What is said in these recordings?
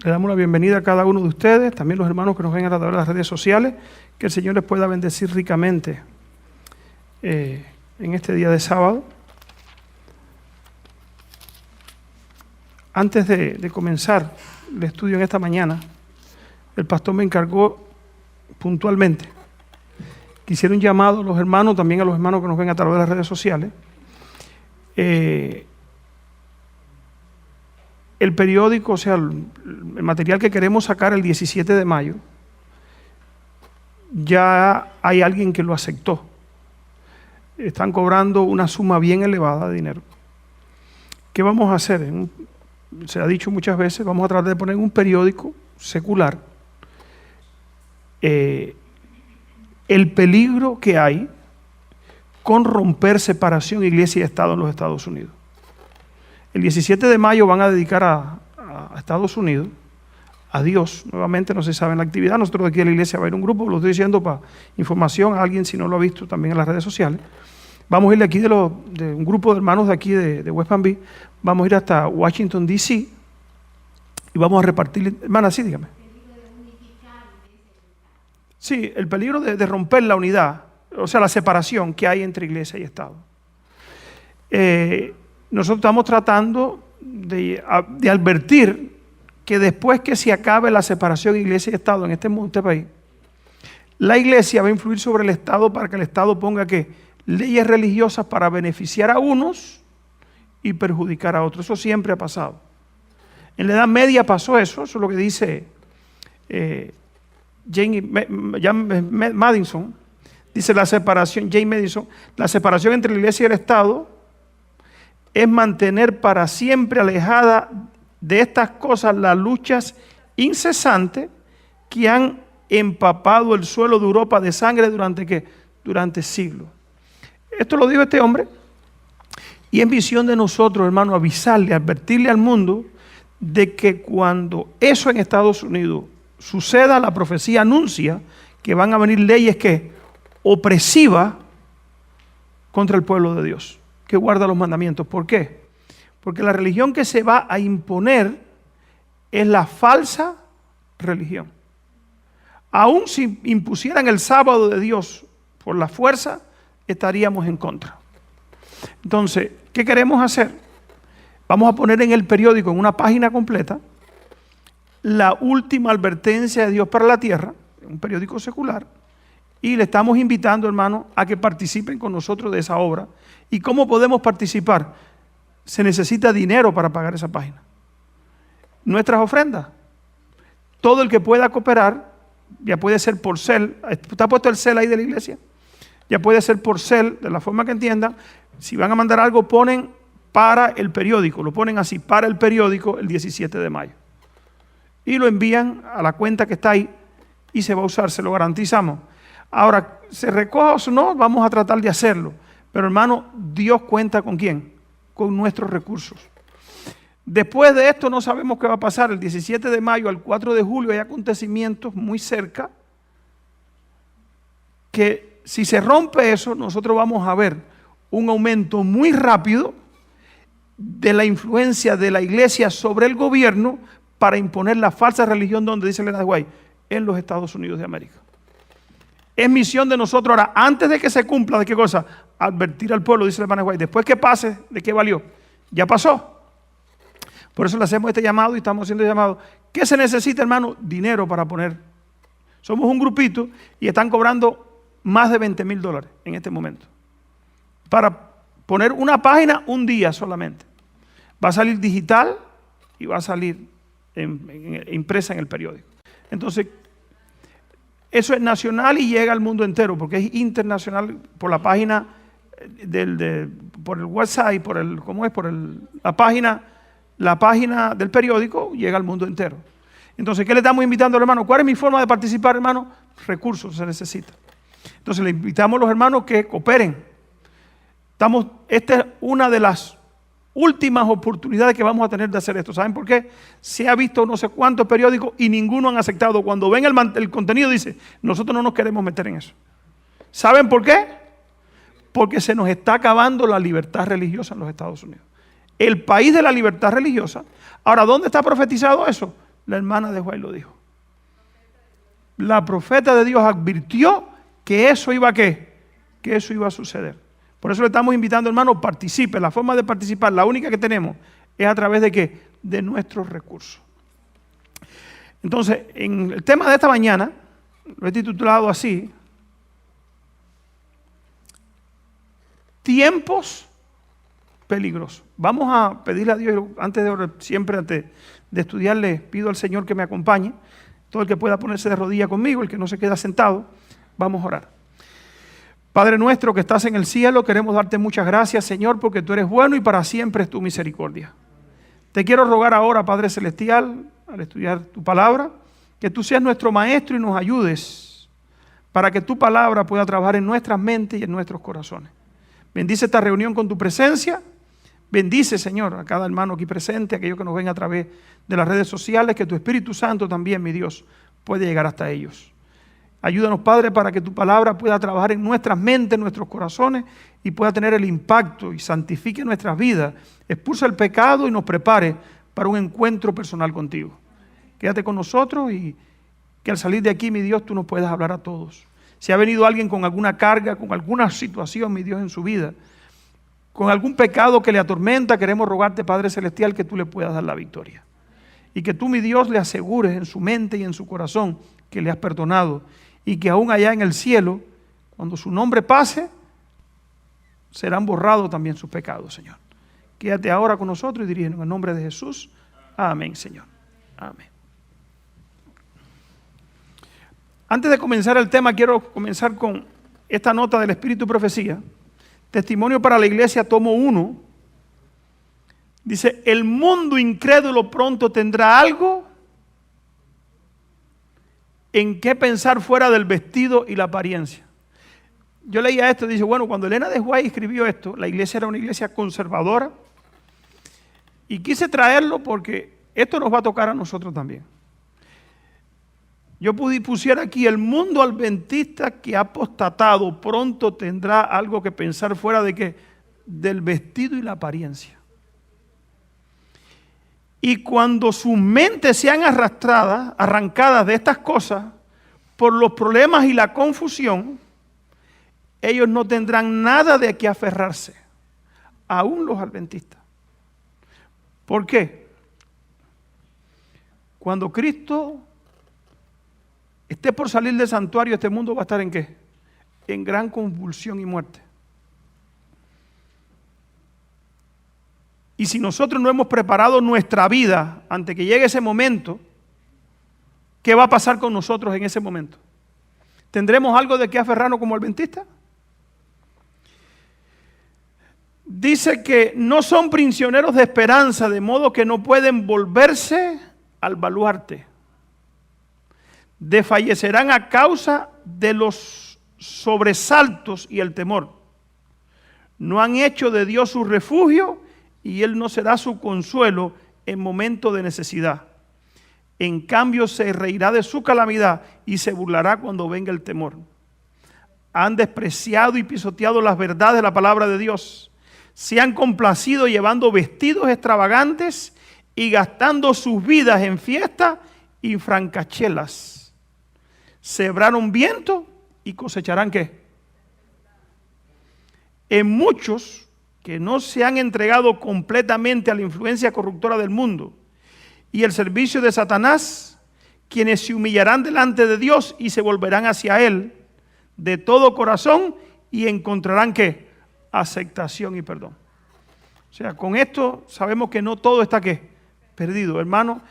Le damos la bienvenida a cada uno de ustedes, también los hermanos que nos ven a través de las redes sociales, que el Señor les pueda bendecir ricamente en este día de sábado. Antes de comenzar el estudio en esta mañana, el pastor me encargó puntualmente que hiciera un llamado a los hermanos, también a los hermanos que nos ven a través de las redes sociales. El periódico, o sea, el material que queremos sacar el 17 de mayo, ya hay alguien que lo aceptó. Están cobrando una suma bien elevada de dinero. ¿Qué vamos a hacer? Se ha dicho muchas veces, vamos a tratar de poner en un periódico secular el peligro que hay con romper separación iglesia y Estado en los Estados Unidos. El 17 de mayo van a dedicar a Estados Unidos, a Dios. Nuevamente no se sabe en la actividad. Nosotros de aquí en la iglesia va a ir un grupo, lo estoy diciendo para información a alguien si no lo ha visto también en las redes sociales. Vamos a ir de aquí de un grupo de hermanos de aquí de West Palm Beach, vamos a ir hasta Washington, D.C. y vamos a repartir, hermana, sí, dígame. Sí, el peligro de romper la unidad, o sea, la separación que hay entre iglesia y Estado. Nosotros estamos tratando de advertir que después que se acabe la separación iglesia y Estado en este país, la iglesia va a influir sobre el Estado para que el Estado ponga leyes religiosas para beneficiar a unos y perjudicar a otros. Eso siempre ha pasado. En la Edad Media pasó eso es lo que dice James Madison. Dice James Madison, la separación entre la iglesia y el Estado es mantener para siempre alejada de estas cosas las luchas incesantes que han empapado el suelo de Europa de sangre durante siglos. Esto lo dijo este hombre y es misión de nosotros, hermano, avisarle, advertirle al mundo de que cuando eso en Estados Unidos suceda, la profecía anuncia que van a venir leyes opresivas contra el pueblo de Dios, que guarda los mandamientos. ¿Por qué? Porque la religión que se va a imponer es la falsa religión. Aún si impusieran el sábado de Dios por la fuerza, estaríamos en contra. Entonces, ¿qué queremos hacer? Vamos a poner en el periódico, en una página completa, la última advertencia de Dios para la tierra, un periódico secular, y le estamos invitando, hermano, a que participen con nosotros de esa obra. ¿Y cómo podemos participar? Se necesita dinero para pagar esa página. Nuestras ofrendas. Todo el que pueda cooperar, ya puede ser por cel. ¿Está puesto el cel ahí de la iglesia? Ya puede ser por cel, de la forma que entiendan. Si van a mandar algo, ponen para el periódico. Lo ponen así, para el periódico, el 17 de mayo. Y lo envían a la cuenta que está ahí y se va a usar, se lo garantizamos. Ahora, se recoja o no, vamos a tratar de hacerlo. Pero hermano, Dios cuenta ¿con quién? Con nuestros recursos. Después de esto no sabemos qué va a pasar. El 17 de mayo al 4 de julio hay acontecimientos muy cerca que si se rompe eso, nosotros vamos a ver un aumento muy rápido de la influencia de la iglesia sobre el gobierno para imponer la falsa religión donde dice Elena White, en los Estados Unidos de América. Es misión de nosotros ahora, antes de que se cumpla, ¿de qué cosa? Advertir al pueblo, dice la hermana White. Después que pase, ¿de qué valió? Ya pasó. Por eso le hacemos este llamado y estamos haciendo el llamado. ¿Qué se necesita, hermano? Dinero para poner. Somos un grupito y están cobrando más de $20,000 en este momento. Para poner una página un día solamente. Va a salir digital y va a salir impresa en el periódico. Entonces, eso es nacional y llega al mundo entero, porque es internacional por la página por el website, la página del periódico, llega al mundo entero. Entonces, ¿qué le estamos invitando, hermano? ¿Cuál es mi forma de participar, hermano? Recursos se necesitan. Entonces, le invitamos a los hermanos que cooperen. Esta es una de las últimas oportunidades que vamos a tener de hacer esto. ¿Saben por qué? Se ha visto no sé cuántos periódicos y ninguno han aceptado. Cuando ven el contenido dice, nosotros no nos queremos meter en eso. ¿Saben por qué? Porque se nos está acabando la libertad religiosa en los Estados Unidos. El país de la libertad religiosa. Ahora, ¿dónde está profetizado eso? La hermana de White lo dijo. La profeta de Dios advirtió que eso iba a ¿qué? Que eso iba a suceder. Por eso le estamos invitando, hermano, participe. La forma de participar, la única que tenemos, es a través de ¿qué? De nuestros recursos. Entonces, en el tema de esta mañana, lo he titulado así: tiempos peligrosos. Vamos a pedirle a Dios, antes de orar, siempre antes de estudiar, le pido al Señor que me acompañe. Todo el que pueda ponerse de rodillas conmigo, el que no se queda sentado, vamos a orar. Padre nuestro que estás en el cielo, queremos darte muchas gracias, Señor, porque tú eres bueno y para siempre es tu misericordia. Te quiero rogar ahora, Padre Celestial, al estudiar tu palabra, que tú seas nuestro maestro y nos ayudes para que tu palabra pueda trabajar en nuestras mentes y en nuestros corazones. Bendice esta reunión con tu presencia. Bendice, Señor, a cada hermano aquí presente, aquellos que nos ven a través de las redes sociales, que tu Espíritu Santo también, mi Dios, puede llegar hasta ellos. Ayúdanos, Padre, para que tu palabra pueda trabajar en nuestras mentes, en nuestros corazones y pueda tener el impacto y santifique nuestras vidas, expulsa el pecado y nos prepare para un encuentro personal contigo. Quédate con nosotros y que al salir de aquí, mi Dios, tú nos puedas hablar a todos. Si ha venido alguien con alguna carga, con alguna situación, mi Dios, en su vida, con algún pecado que le atormenta, queremos rogarte, Padre Celestial, que tú le puedas dar la victoria. Y que tú, mi Dios, le asegures en su mente y en su corazón que le has perdonado. Y que aún allá en el cielo, cuando su nombre pase, serán borrados también sus pecados, Señor. Quédate ahora con nosotros y dirígenos en el nombre de Jesús. Amén, Señor. Amén. Antes de comenzar el tema, quiero comenzar con esta nota del Espíritu y Profecía. Testimonio para la Iglesia, tomo 1. Dice, el mundo incrédulo pronto tendrá algo en qué pensar fuera del vestido y la apariencia. Yo leía esto y dice, bueno, cuando Elena de White escribió esto, la iglesia era una iglesia conservadora, y quise traerlo porque esto nos va a tocar a nosotros también. Yo pusiera aquí, el mundo adventista que ha apostatado pronto tendrá algo que pensar fuera de ¿qué? Del vestido y la apariencia. Y cuando sus mentes sean arrancadas de estas cosas, por los problemas y la confusión, ellos no tendrán nada de qué aferrarse, aún los adventistas. ¿Por qué? Cuando Cristo esté por salir del santuario, este mundo va a estar ¿en qué? En gran convulsión y muerte. Y si nosotros no hemos preparado nuestra vida antes que llegue ese momento, ¿qué va a pasar con nosotros en ese momento? ¿Tendremos algo de qué aferrarnos como adventistas? Dice que no son prisioneros de esperanza, de modo que no pueden volverse al baluarte. Desfallecerán a causa de los sobresaltos y el temor. No han hecho de Dios su refugio y Él no será su consuelo en momento de necesidad. En cambio se reirá de su calamidad y se burlará cuando venga el temor. Han despreciado y pisoteado las verdades de la palabra de Dios. Se han complacido llevando vestidos extravagantes y gastando sus vidas en fiestas y francachelas. Sembraron viento y cosecharán ¿qué? En muchos que no se han entregado completamente a la influencia corruptora del mundo y el servicio de Satanás, quienes se humillarán delante de Dios y se volverán hacia Él de todo corazón y encontrarán ¿qué? Aceptación y perdón. O sea, con esto sabemos que no todo está ¿qué? Perdido, hermano.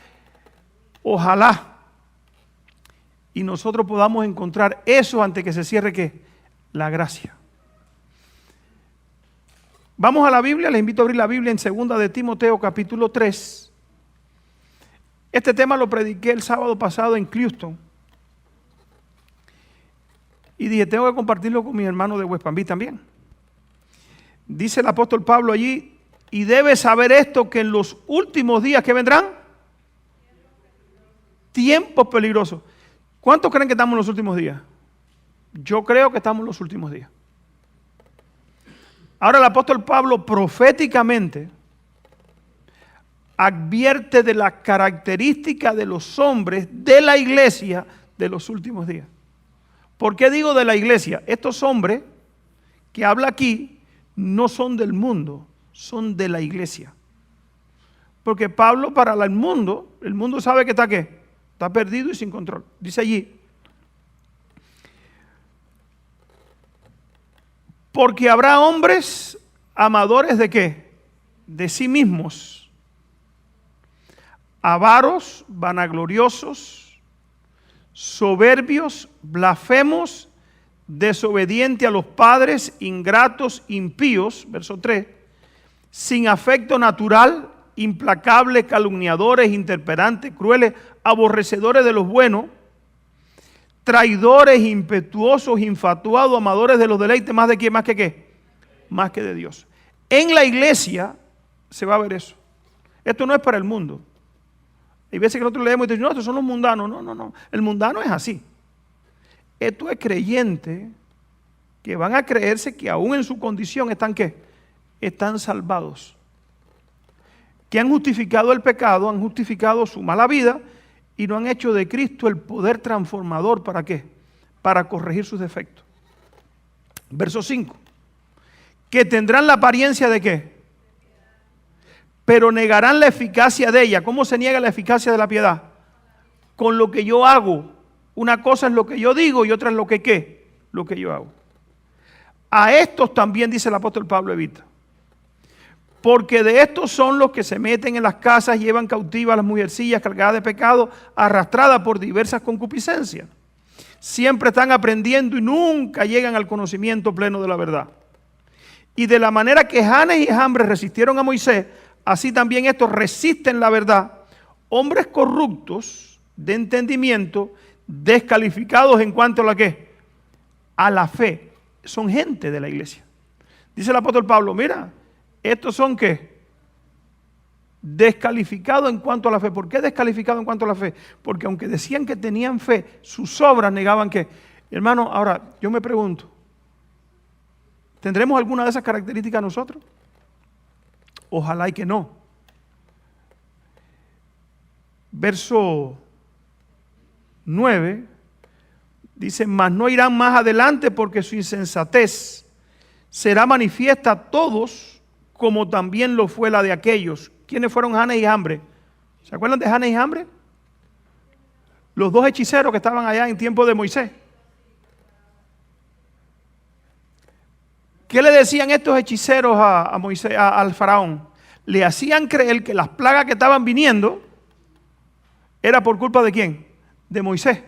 Ojalá y nosotros podamos encontrar eso antes que se cierre ¿qué? La gracia. Vamos a la Biblia, les invito a abrir la Biblia en 2 de Timoteo capítulo 3. Este tema lo prediqué el sábado pasado en Houston. Y dije, tengo que compartirlo con mis hermanos de West Palm Beach también. Dice el apóstol Pablo allí, y debes saber esto, que en los últimos días que vendrán, tiempos peligrosos. ¿Cuántos creen que estamos en los últimos días? Yo creo que estamos en los últimos días. Ahora el apóstol Pablo proféticamente advierte de la característica de los hombres de la iglesia de los últimos días. ¿Por qué digo de la iglesia? Estos hombres que habla aquí no son del mundo, son de la iglesia. Porque Pablo para el mundo sabe que está ¿qué? Está perdido y sin control. Dice allí, porque habrá hombres amadores de ¿qué? De sí mismos, avaros, vanagloriosos, soberbios, blasfemos, desobedientes a los padres, ingratos, impíos, verso 3, sin afecto natural, implacables, calumniadores, intemperantes, crueles, aborrecedores de los buenos, traidores, impetuosos, infatuados, amadores de los deleites, más de quién, más que qué, más que de Dios. En la iglesia se va a ver eso. Esto no es para el mundo. Hay veces que nosotros leemos y decimos, no, estos son los mundanos. No. El mundano es así. Esto es creyentes que van a creerse que aún en su condición están ¿qué? Están salvados. Que han justificado el pecado, han justificado su mala vida y no han hecho de Cristo el poder transformador. ¿Para qué? Para corregir sus defectos. Verso 5. Que tendrán la apariencia de ¿qué? Pero negarán la eficacia de ella. ¿Cómo se niega la eficacia de la piedad? Con lo que yo hago. Una cosa es lo que yo digo y otra es lo que ¿qué? Lo que yo hago. A estos también, dice el apóstol Pablo, evita. Porque de estos son los que se meten en las casas, llevan cautivas a las mujercillas cargadas de pecado, arrastradas por diversas concupiscencias. Siempre están aprendiendo y nunca llegan al conocimiento pleno de la verdad. Y de la manera que Janes y Jambres resistieron a Moisés, así también estos resisten la verdad. Hombres corruptos de entendimiento, descalificados en cuanto a la ¿qué? A la fe. Son gente de la iglesia. Dice el apóstol Pablo, mira, estos son ¿qué? Descalificados en cuanto a la fe. ¿Por qué descalificados en cuanto a la fe? Porque aunque decían que tenían fe, sus obras negaban que. Hermano, ahora yo me pregunto, ¿tendremos alguna de esas características nosotros? Ojalá y que no. Verso 9 dice, mas no irán más adelante porque su insensatez será manifiesta a todos, como también lo fue la de aquellos. ¿Quiénes fueron Janes y Jambres? ¿Se acuerdan de Janes y Jambres? Los dos hechiceros que estaban allá en tiempo de Moisés. ¿Qué le decían estos hechiceros a Moisés, al faraón? Le hacían creer que las plagas que estaban viniendo era por culpa de ¿quién? De Moisés.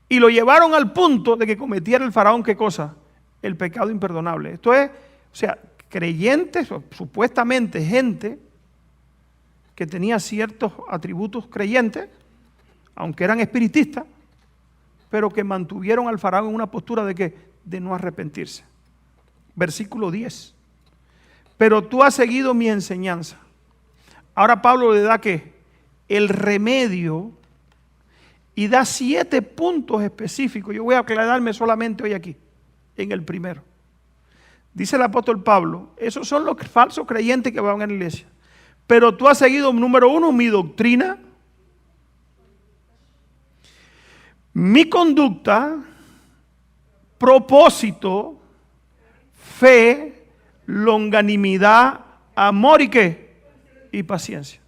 Y lo llevaron al punto de que cometiera el faraón, ¿qué cosa? El pecado imperdonable. Esto es, o sea, creyentes, supuestamente gente que tenía ciertos atributos creyentes, aunque eran espiritistas, pero que mantuvieron al faraón en una postura de ¿qué? De no arrepentirse. Versículo 10. Pero tú has seguido mi enseñanza. Ahora Pablo le da ¿qué? El remedio y da 7 puntos específicos. Yo voy a aclararme solamente hoy aquí, en el primero. Dice el apóstol Pablo, esos son los falsos creyentes que van a la iglesia. Pero tú has seguido, número 1, mi doctrina, mi conducta, propósito, fe, longanimidad, amor y ¿qué? Y paciencia.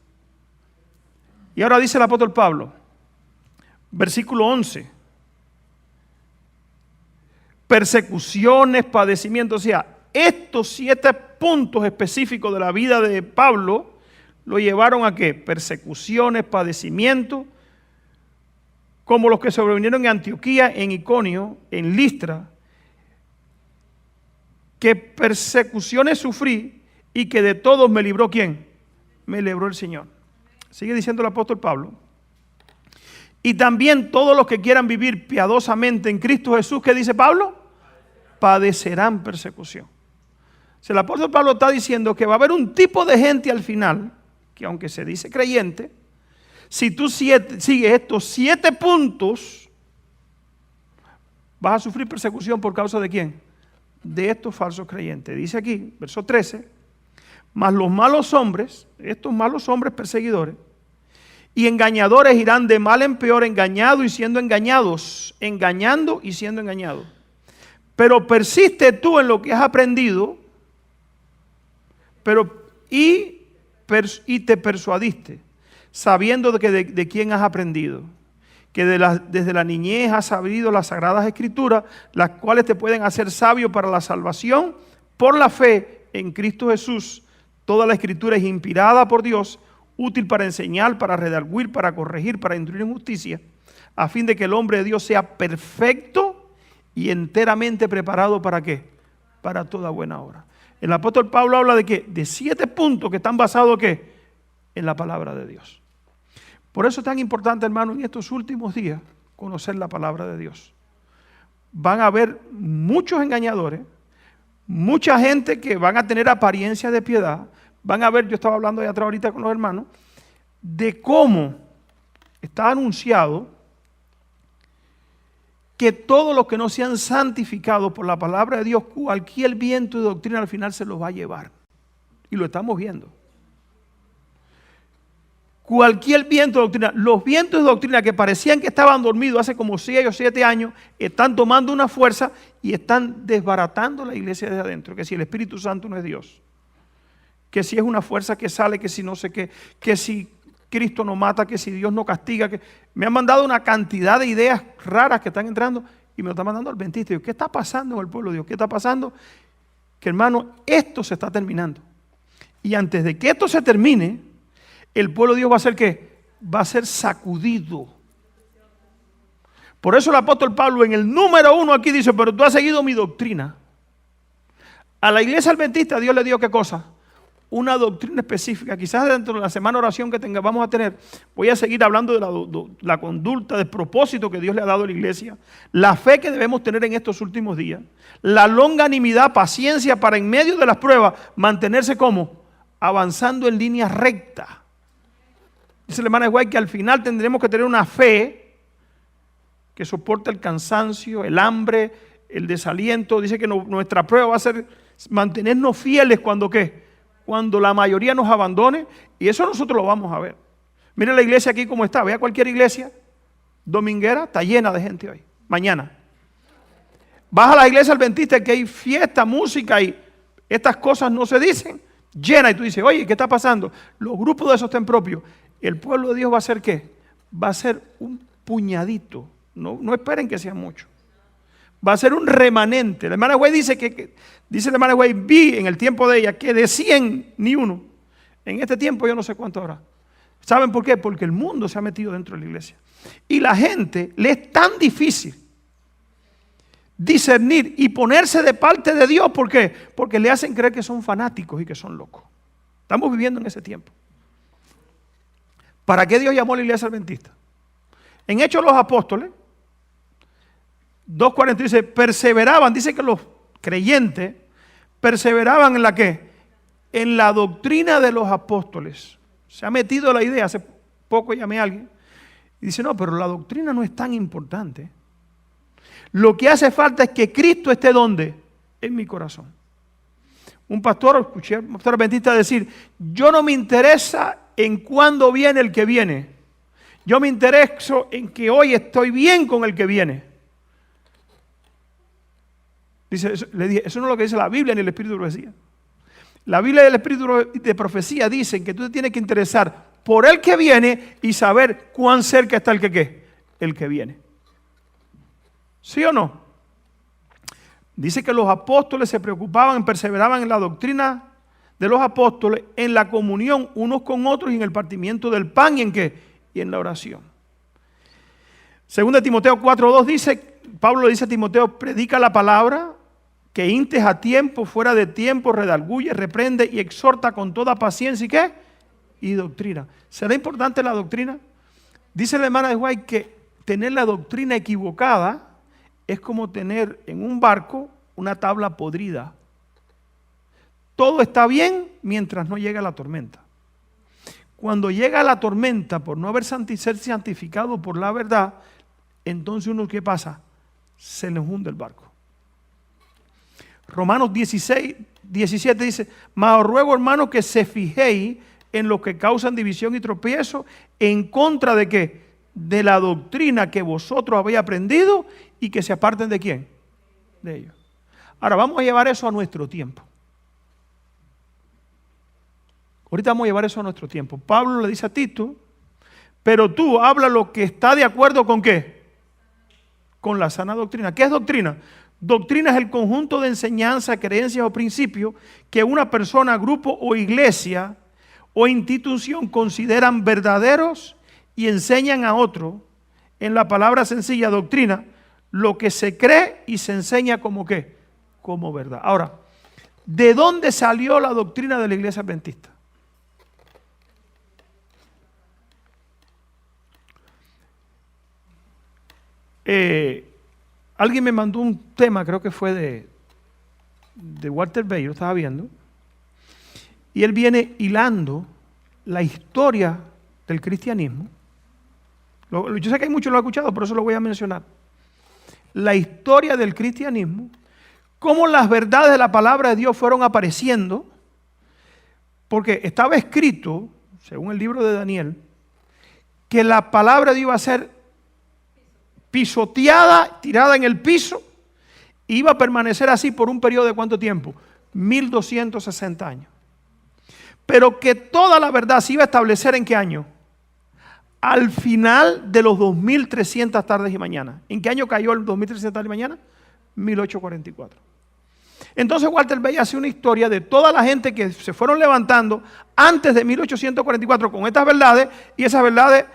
Y ahora dice el apóstol Pablo, versículo 11, persecuciones, padecimientos, o sea, estos 7 puntos específicos de la vida de Pablo lo llevaron a ¿qué? Persecuciones, padecimientos, como los que sobrevinieron en Antioquía, en Iconio, en Listra, que persecuciones sufrí y que de todos me libró ¿quién? Me libró el Señor. Sigue diciendo el apóstol Pablo. Y también todos los que quieran vivir piadosamente en Cristo Jesús, ¿qué dice Pablo? Padecerán persecución. O sea, el apóstol Pablo está diciendo que va a haber un tipo de gente al final, que aunque se dice creyente, si tú sigues estos 7 puntos, vas a sufrir persecución por causa de ¿quién? De estos falsos creyentes. Dice aquí, verso 13, Mas los malos hombres, estos malos hombres perseguidores y engañadores irán de mal en peor, engañados y siendo engañados, engañando y siendo engañados. Pero persiste tú en lo que has aprendido, y te persuadiste, sabiendo de quién has aprendido, que desde la niñez has sabido las sagradas escrituras, las cuales te pueden hacer sabio para la salvación por la fe en Cristo Jesús. Toda la escritura es inspirada por Dios, útil para enseñar, para redarguir, para corregir, para instruir en justicia, a fin de que el hombre de Dios sea perfecto y enteramente preparado ¿para qué? Para toda buena obra. El apóstol Pablo habla de ¿qué? De 7 puntos que están basados ¿qué? En la palabra de Dios. Por eso es tan importante, hermano, en estos últimos días, conocer la palabra de Dios. Van a haber muchos engañadores, mucha gente que van a tener apariencia de piedad. Van a ver, yo estaba hablando allá atrás ahorita con los hermanos, de cómo está anunciado que todos los que no sean santificados por la palabra de Dios, cualquier viento de doctrina al final se los va a llevar. Y lo estamos viendo. Cualquier viento de doctrina, los vientos de doctrina que parecían que estaban dormidos hace como 6 o 7 años, están tomando una fuerza y están desbaratando la iglesia desde adentro. Que si el Espíritu Santo no es Dios, que si es una fuerza que sale, que si no sé qué, que si Cristo no mata, que si Dios no castiga, que me han mandado una cantidad de ideas raras que están entrando y me lo están mandando al adventista. ¿Qué está pasando en el pueblo de Dios? ¿Qué está pasando? Que hermano, esto se está terminando. Y antes de que esto se termine, el pueblo de Dios va a ser ¿qué? Va a ser sacudido. Por eso el apóstol Pablo en el número 1 aquí dice, pero tú has seguido mi doctrina. A la iglesia adventista Dios le dio ¿qué cosa? Una doctrina específica. Quizás dentro de la semana de oración que vamos a tener, voy a seguir hablando de la conducta, del propósito que Dios le ha dado a la iglesia, la fe que debemos tener en estos últimos días, la longanimidad, paciencia para en medio de las pruebas mantenerse como avanzando en línea recta. Dice la hermana White que al final tendremos que tener una fe que soporta el cansancio, el hambre, el desaliento. Dice que nuestra prueba va a ser mantenernos fieles cuando ¿qué? Cuando la mayoría nos abandone, y eso nosotros lo vamos a ver. Mire la iglesia aquí como está, vea cualquier iglesia dominguera, está llena de gente hoy, mañana. Vas a la iglesia adventista que hay fiesta, música y estas cosas no se dicen, llena, y tú dices, oye, ¿qué está pasando? Los grupos de sostén propio. El pueblo de Dios va a ser ¿qué? Va a ser un puñadito. No esperen que sea mucho. Va a ser un remanente. La hermana Güey dice dice la hermana Güey, vi en el tiempo de ella que de 100 ni uno. En este tiempo yo no sé cuánto habrá. ¿Saben por qué? Porque el mundo se ha metido dentro de la iglesia. Y la gente le es tan difícil discernir y ponerse de parte de Dios. ¿Por qué? Porque le hacen creer que son fanáticos y que son locos. Estamos viviendo en ese tiempo. ¿Para qué Dios llamó a la iglesia adventista? En Hechos de los Apóstoles 2:40 dice, perseveraban, dice que los creyentes perseveraban en la ¿qué? En la doctrina de los apóstoles. Se ha metido la idea, hace poco llamé a alguien y dice, no, pero la doctrina no es tan importante. Lo que hace falta es que Cristo esté ¿dónde? En mi corazón. Un pastor, escuché a un pastor adventista decir, yo no me interesa en cuándo viene el que viene. Yo me intereso en que hoy estoy bien con el que viene. Dice, le dije, eso no es lo que dice la Biblia ni el Espíritu de Profecía. La Biblia y el Espíritu de Profecía dicen que tú te tienes que interesar por el que viene y saber cuán cerca está el que ¿qué? El que viene. ¿Sí o no? Dice que los apóstoles se preocupaban, perseveraban en la doctrina de los apóstoles, en la comunión unos con otros y en el partimiento del pan y en ¿qué? Y en la oración. Según de Timoteo 4:2 dice, Pablo le dice a Timoteo, predica la palabra, que instes a tiempo, fuera de tiempo, redarguye, reprende y exhorta con toda paciencia y ¿qué? Y doctrina. ¿Será importante la doctrina? Dice la hermana de White que tener la doctrina equivocada es como tener en un barco una tabla podrida. Todo está bien mientras no llega la tormenta. Cuando llega la tormenta, por no haber ser santificado por la verdad, entonces uno ¿qué pasa? Se le hunde el barco. Romanos 16, 17 dice, mas os ruego, hermanos, que se fijéis en los que causan división y tropiezo, en contra de qué, de la doctrina que vosotros habéis aprendido, y que se aparten de quién, de ellos. Ahora vamos a llevar eso a nuestro tiempo. Ahorita vamos a llevar eso a nuestro tiempo. Pablo le dice a Tito, pero tú habla lo que está de acuerdo con qué, con la sana doctrina. ¿Qué es doctrina? Doctrina es el conjunto de enseñanzas, creencias o principios que una persona, grupo o iglesia o institución consideran verdaderos y enseñan a otro. En la palabra sencilla, doctrina, lo que se cree y se enseña como qué, como verdad. Ahora, ¿de dónde salió la doctrina de la iglesia adventista? Alguien me mandó un tema, creo que fue de Walter Bay, lo estaba viendo, y él viene hilando la historia del cristianismo. Yo sé que hay muchos que lo han escuchado, pero eso lo voy a mencionar. La historia del cristianismo, cómo las verdades de la palabra de Dios fueron apareciendo, porque estaba escrito, según el libro de Daniel, que la palabra de Dios iba a ser pisoteada, tirada en el piso, e iba a permanecer así por un periodo de ¿cuánto tiempo? 1260 años. Pero que toda la verdad se iba a establecer ¿en qué año? Al final de los 2300 tardes y mañanas. ¿En qué año cayó el 2300 tardes y mañana? 1844. Entonces Walter Bay hace una historia de toda la gente que se fueron levantando antes de 1844 con estas verdades, y esas verdades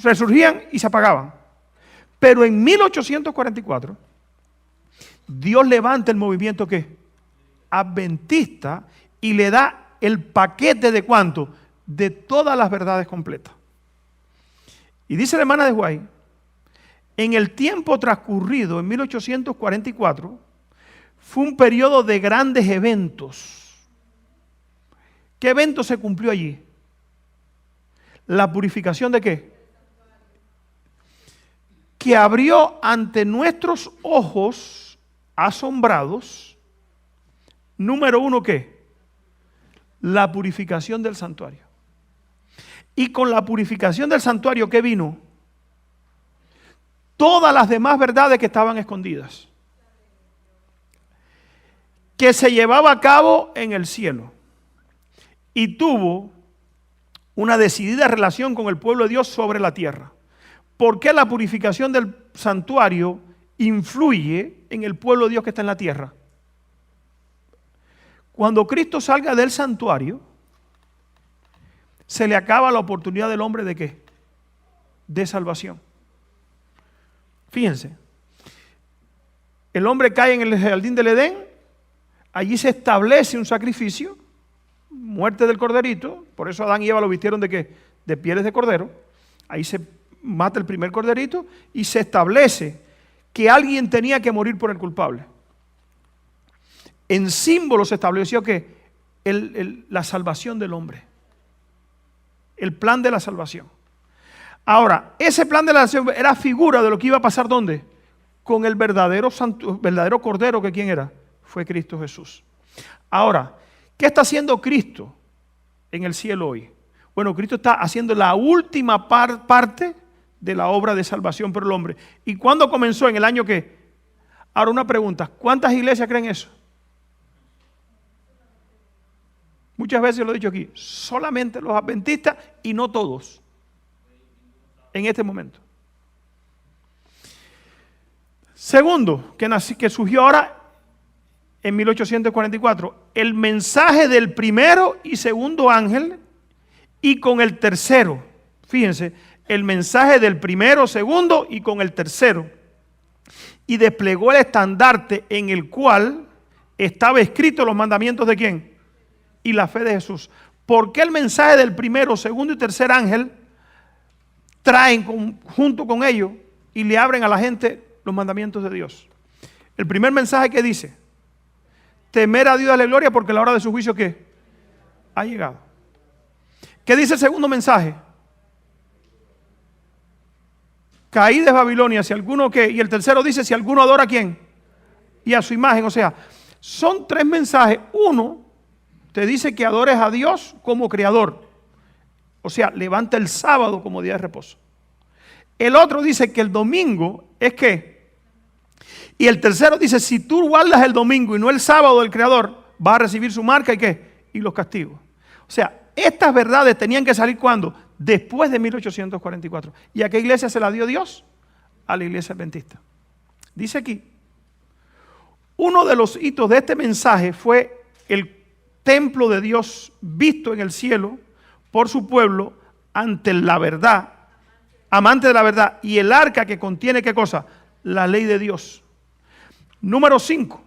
resurgían y se apagaban. Pero en 1844, Dios levanta el movimiento ¿qué? Adventista, y le da el paquete de ¿cuánto? De todas las verdades completas. Y dice la hermana de White, en el tiempo transcurrido en 1844, fue un periodo de grandes eventos. ¿Qué evento se cumplió allí? La purificación ¿de qué? Que abrió ante nuestros ojos asombrados, número uno, ¿qué? La purificación del santuario. Y con la purificación del santuario, ¿qué vino? Todas las demás verdades que estaban escondidas, que se llevaba a cabo en el cielo, y tuvo una decidida relación con el pueblo de Dios sobre la tierra. ¿Por qué la purificación del santuario influye en el pueblo de Dios que está en la tierra? Cuando Cristo salga del santuario, se le acaba la oportunidad del hombre ¿de qué? De salvación. Fíjense, el hombre cae en el jardín del Edén, allí se establece un sacrificio, muerte del corderito, por eso Adán y Eva lo vistieron ¿de qué? De pieles de cordero, ahí se mata el primer corderito y se establece que alguien tenía que morir por el culpable. En símbolo se estableció que la salvación del hombre, el plan de la salvación. Ahora, ese plan de la salvación era figura de lo que iba a pasar ¿dónde? Con el verdadero cordero, que ¿quién era? Fue Cristo Jesús. Ahora, ¿qué está haciendo Cristo en el cielo hoy? Bueno, Cristo está haciendo la última parte de la obra de salvación por el hombre. ¿Y cuándo comenzó? ¿En el año qué? Ahora una pregunta, ¿cuántas iglesias creen eso? Muchas veces lo he dicho aquí, solamente los adventistas y no todos en este momento. Segundo, que surgió ahora en 1844, el mensaje del primero y segundo ángel, y con el tercero, fíjense, el mensaje del primero, segundo y con el tercero, y desplegó el estandarte en el cual estaba escrito los mandamientos ¿de quién? Y la fe de Jesús. ¿Por qué el mensaje del primero, segundo y tercer ángel traen junto con ellos y le abren a la gente los mandamientos de Dios? El primer mensaje que dice, temer a Dios, darle gloria, porque la hora de su juicio ¿qué? Ha llegado. ¿Qué dice el segundo mensaje? Caí de Babilonia, si alguno que, y el tercero dice, si alguno adora ¿a quién? Y a su imagen, o sea, Son 3 mensajes. Uno te dice que adores a Dios como creador. O sea, levanta el sábado como día de reposo. El otro dice que el domingo es ¿qué? Y el tercero dice, si tú guardas el domingo y no el sábado del creador, vas a recibir su marca y ¿qué? Y los castigos. O sea, estas verdades tenían que salir ¿cuándo? Después de 1844. ¿Y a qué iglesia se la dio Dios? A la iglesia adventista. Dice aquí, uno de los hitos de este mensaje fue el templo de Dios visto en el cielo por su pueblo ante la verdad, amante de la verdad, y el arca que contiene ¿qué cosa? La ley de Dios. Número 5,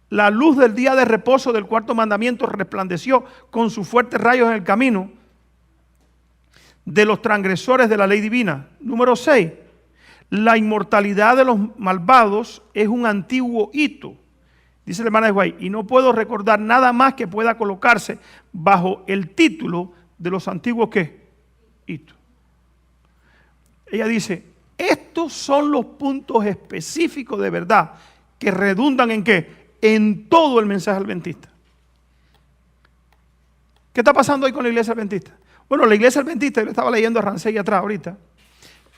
la luz del día de reposo del cuarto mandamiento resplandeció con sus fuertes rayos en el camino de los transgresores de la ley divina. Número 6, la inmortalidad de los malvados es un antiguo hito. Dice la hermana de Guay, y no puedo recordar nada más que pueda colocarse bajo el título de los antiguos ¿qué? Hitos. Ella dice, estos son los puntos específicos de verdad que redundan ¿en qué? En todo el mensaje adventista. ¿Qué está pasando hoy con la iglesia adventista? Bueno, la iglesia adventista, yo le estaba leyendo a Rancey atrás ahorita,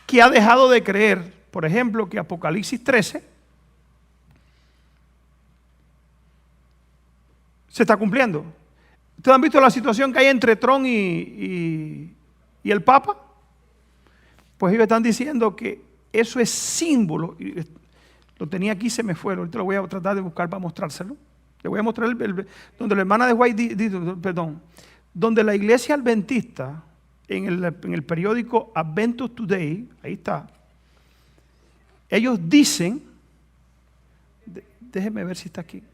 que ha dejado de creer, por ejemplo, que Apocalipsis 13 se está cumpliendo. ¿Ustedes han visto la situación que hay entre Trump y el Papa? Pues ellos están diciendo que eso es símbolo. Lo tenía aquí, se me fue. Ahorita lo voy a tratar de buscar para mostrárselo. Le voy a mostrar donde la hermana de White, donde la iglesia adventista, en el periódico Adventus Today, ahí está, ellos dicen, déjenme ver si está aquí,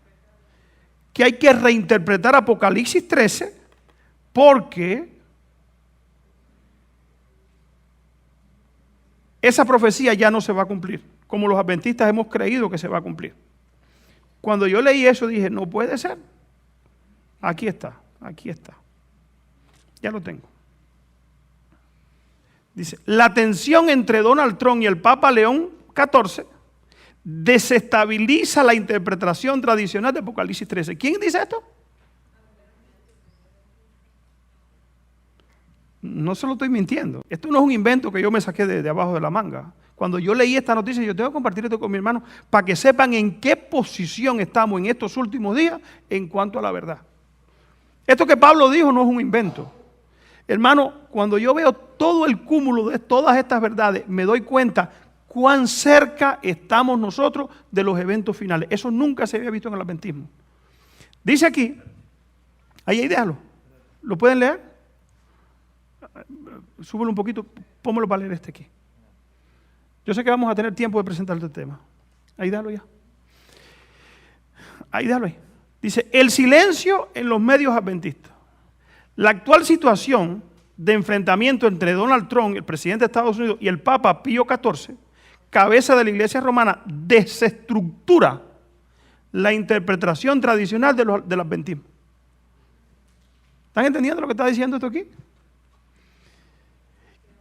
que hay que reinterpretar Apocalipsis 13 porque esa profecía ya no se va a cumplir, como los adventistas hemos creído que se va a cumplir. Cuando yo leí eso dije, no puede ser. Aquí está, ya lo tengo. Dice, la tensión entre Donald Trump y el Papa León XIV desestabiliza la interpretación tradicional de Apocalipsis 13. ¿Quién dice esto? No se lo estoy mintiendo. Esto no es un invento que yo me saqué de abajo de la manga. Cuando yo leí esta noticia, yo tengo que compartir esto con mi hermano para que sepan en qué posición estamos en estos últimos días en cuanto a la verdad. Esto que Pablo dijo no es un invento. Hermano, cuando yo veo todo el cúmulo de todas estas verdades, me doy cuenta cuán cerca estamos nosotros de los eventos finales. Eso nunca se había visto en el adventismo. Dice aquí, ahí déjalo. ¿Lo pueden leer? Súbelo un poquito, pónmelo para leer este aquí. Yo sé que vamos a tener tiempo de presentar este tema. Ahí déjalo ya. Ahí déjalo ahí. Dice, el silencio en los medios adventistas. La actual situación de enfrentamiento entre Donald Trump, el presidente de Estados Unidos, y el Papa Pío XIV, cabeza de la iglesia romana, desestructura la interpretación tradicional del adventismo. ¿Están entendiendo lo que está diciendo esto aquí?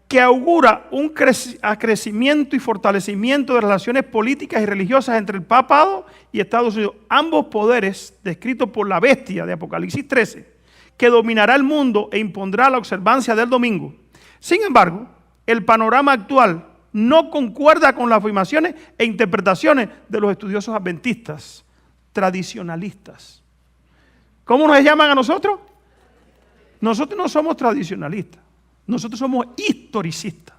Que augura un crecimiento y fortalecimiento de relaciones políticas y religiosas entre el papado y Estados Unidos. Ambos poderes descritos por la bestia de Apocalipsis 13, que dominará el mundo e impondrá la observancia del domingo. Sin embargo, el panorama actual no concuerda con las afirmaciones e interpretaciones de los estudiosos adventistas tradicionalistas. ¿Cómo nos llaman a nosotros? Nosotros no somos tradicionalistas, nosotros somos historicistas.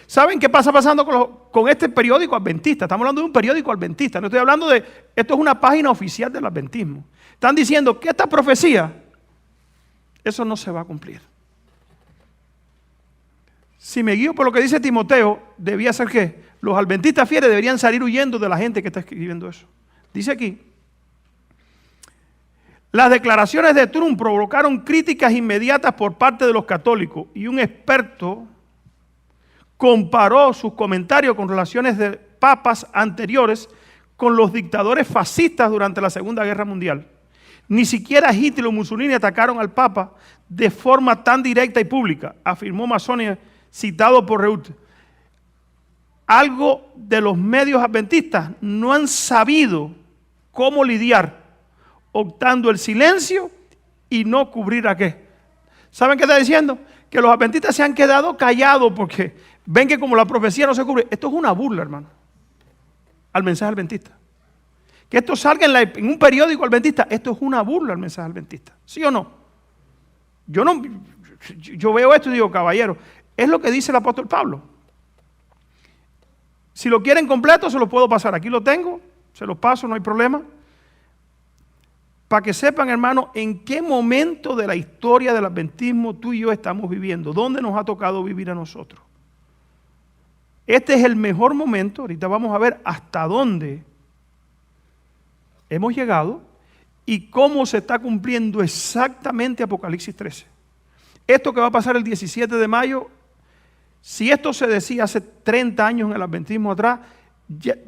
¿Saben qué pasa pasando con este periódico adventista? Estamos hablando de un periódico adventista, no estoy hablando de, esto es una página oficial del adventismo. Están diciendo que esta profecía, eso no se va a cumplir. Si me guío por lo que dice Timoteo, debía ser que los adventistas fieles deberían salir huyendo de la gente que está escribiendo eso. Dice aquí, las declaraciones de Trump provocaron críticas inmediatas por parte de los católicos y un experto comparó sus comentarios con relaciones de papas anteriores con los dictadores fascistas durante la Segunda Guerra Mundial. Ni siquiera Hitler o Mussolini atacaron al Papa de forma tan directa y pública, afirmó Masonia, citado por Reut. Algo de los medios adventistas no han sabido cómo lidiar optando el silencio y no cubrir a qué. ¿Saben qué está diciendo? Que los adventistas se han quedado callados porque ven que como la profecía no se cubre. Esto es una burla, hermano, al mensaje adventista. Que esto salga en un periódico adventista, esto es una burla al mensaje adventista. ¿Sí o no? Yo veo esto y digo, caballero, es lo que dice el apóstol Pablo. Si lo quieren completo, se lo puedo pasar. Aquí lo tengo, se los paso, no hay problema. Para que sepan, hermano, en qué momento de la historia del adventismo tú y yo estamos viviendo. ¿Dónde nos ha tocado vivir a nosotros? Este es el mejor momento. Ahorita vamos a ver hasta dónde hemos llegado y cómo se está cumpliendo exactamente Apocalipsis 13. Esto que va a pasar el 17 de mayo, si esto se decía hace 30 años en el adventismo atrás,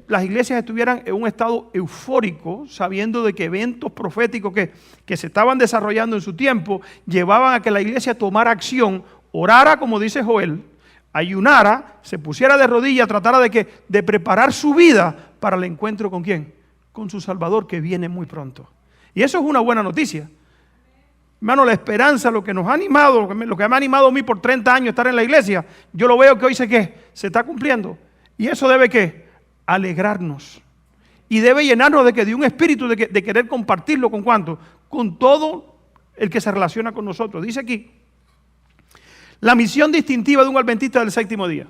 las iglesias estuvieran en un estado eufórico, sabiendo de que eventos proféticos que se estaban desarrollando en su tiempo, llevaban a que la iglesia tomara acción, orara, como dice Joel, ayunara, se pusiera de rodillas, tratara de preparar su vida para el encuentro ¿con quién? Con su Salvador, que viene muy pronto. Y eso es una buena noticia. Hermano, la esperanza, lo que nos ha animado, lo que me ha animado a mí por 30 años estar en la iglesia, yo lo veo que hoy se está cumpliendo. Y eso debe ¿qué? Alegrarnos. Y debe llenarnos de un espíritu de querer compartirlo con ¿cuánto? Con todo el que se relaciona con nosotros. Dice aquí, la misión distintiva de un adventista del séptimo día.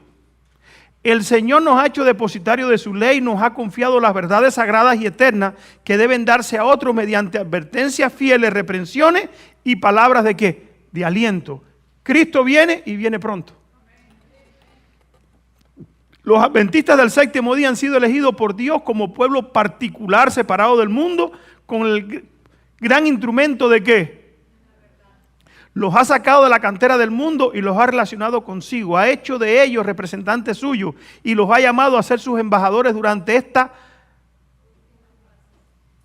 El Señor nos ha hecho depositario de su ley, nos ha confiado las verdades sagradas y eternas que deben darse a otros mediante advertencias fieles, reprensiones y palabras de ¿qué? De aliento. Cristo viene y viene pronto. Los adventistas del séptimo día han sido elegidos por Dios como pueblo particular, separado del mundo, con el gran instrumento de ¿qué? Los ha sacado de la cantera del mundo y los ha relacionado consigo. Ha hecho de ellos representantes suyos y los ha llamado a ser sus embajadores durante esta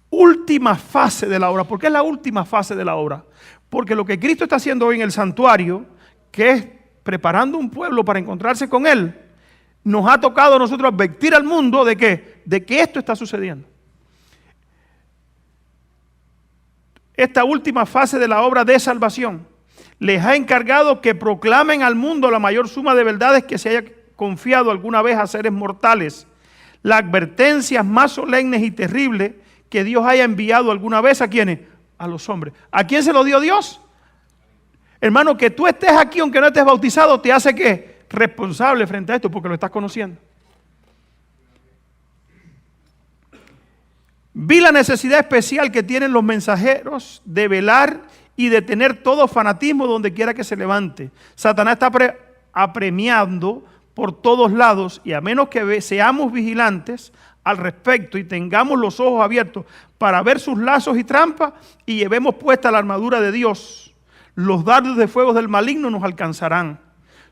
última fase de la obra. ¿Por qué es la última fase de la obra? Porque lo que Cristo está haciendo hoy en el santuario, que es preparando un pueblo para encontrarse con Él, nos ha tocado a nosotros advertir al mundo de ¿qué? De que esto está sucediendo. Esta última fase de la obra de salvación les ha encargado que proclamen al mundo la mayor suma de verdades que se haya confiado alguna vez a seres mortales. Las advertencias más solemnes y terribles que Dios haya enviado alguna vez ¿a quiénes? A los hombres. ¿A quién se lo dio Dios? Hermano, que tú estés aquí aunque no estés bautizado te hace ¿qué? Responsable frente a esto porque lo estás conociendo. Vi la necesidad especial que tienen los mensajeros de velar y de tener todo fanatismo donde quiera que se levante. Satanás está apremiando por todos lados y a menos que seamos vigilantes al respecto y tengamos los ojos abiertos para ver sus lazos y trampas y llevemos puesta la armadura de Dios, los dardos de fuego del maligno nos alcanzarán.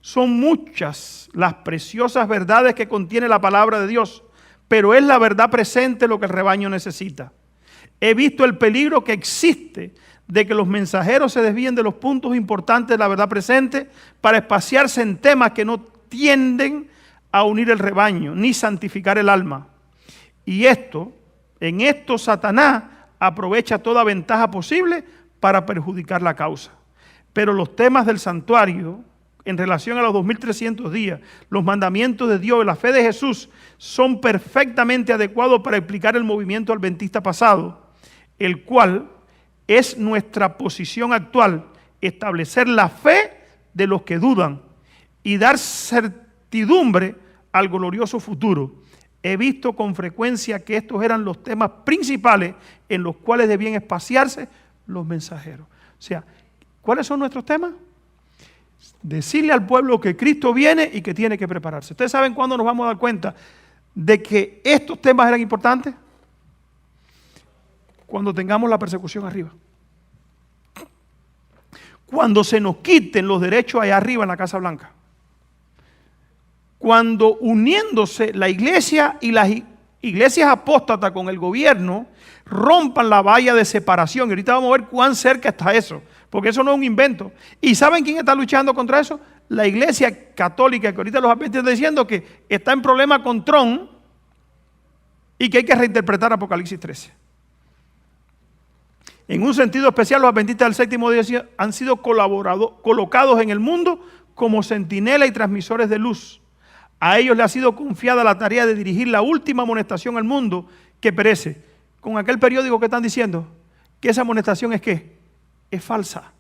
Son muchas las preciosas verdades que contiene la palabra de Dios, pero es la verdad presente lo que el rebaño necesita. He visto el peligro que existe de que los mensajeros se desvíen de los puntos importantes de la verdad presente para espaciarse en temas que no tienden a unir el rebaño ni santificar el alma. Y en esto Satanás aprovecha toda ventaja posible para perjudicar la causa. Pero los temas del santuario, en relación a los 2300 días, los mandamientos de Dios y la fe de Jesús son perfectamente adecuados para explicar el movimiento adventista pasado, el cual es nuestra posición actual, establecer la fe de los que dudan y dar certidumbre al glorioso futuro. He visto con frecuencia que estos eran los temas principales en los cuales debían espaciarse los mensajeros. O sea, ¿cuáles son nuestros temas? Decirle al pueblo que Cristo viene y que tiene que prepararse. ¿Ustedes saben cuándo nos vamos a dar cuenta de que estos temas eran importantes? Cuando tengamos la persecución arriba. Cuando se nos quiten los derechos allá arriba en la Casa Blanca. Cuando uniéndose la iglesia y las iglesias apóstatas con el gobierno rompan la valla de separación. Y ahorita vamos a ver cuán cerca está eso, porque eso no es un invento. ¿Y saben quién está luchando contra eso? La iglesia católica, que ahorita los adventistas están diciendo que está en problema con Trump y que hay que reinterpretar Apocalipsis 13. En un sentido especial, los adventistas del séptimo día han sido colocados en el mundo como centinela y transmisores de luz. A ellos les ha sido confiada la tarea de dirigir la última amonestación al mundo que perece. Con aquel periódico que están diciendo que esa amonestación es ¿qué? Es falsa.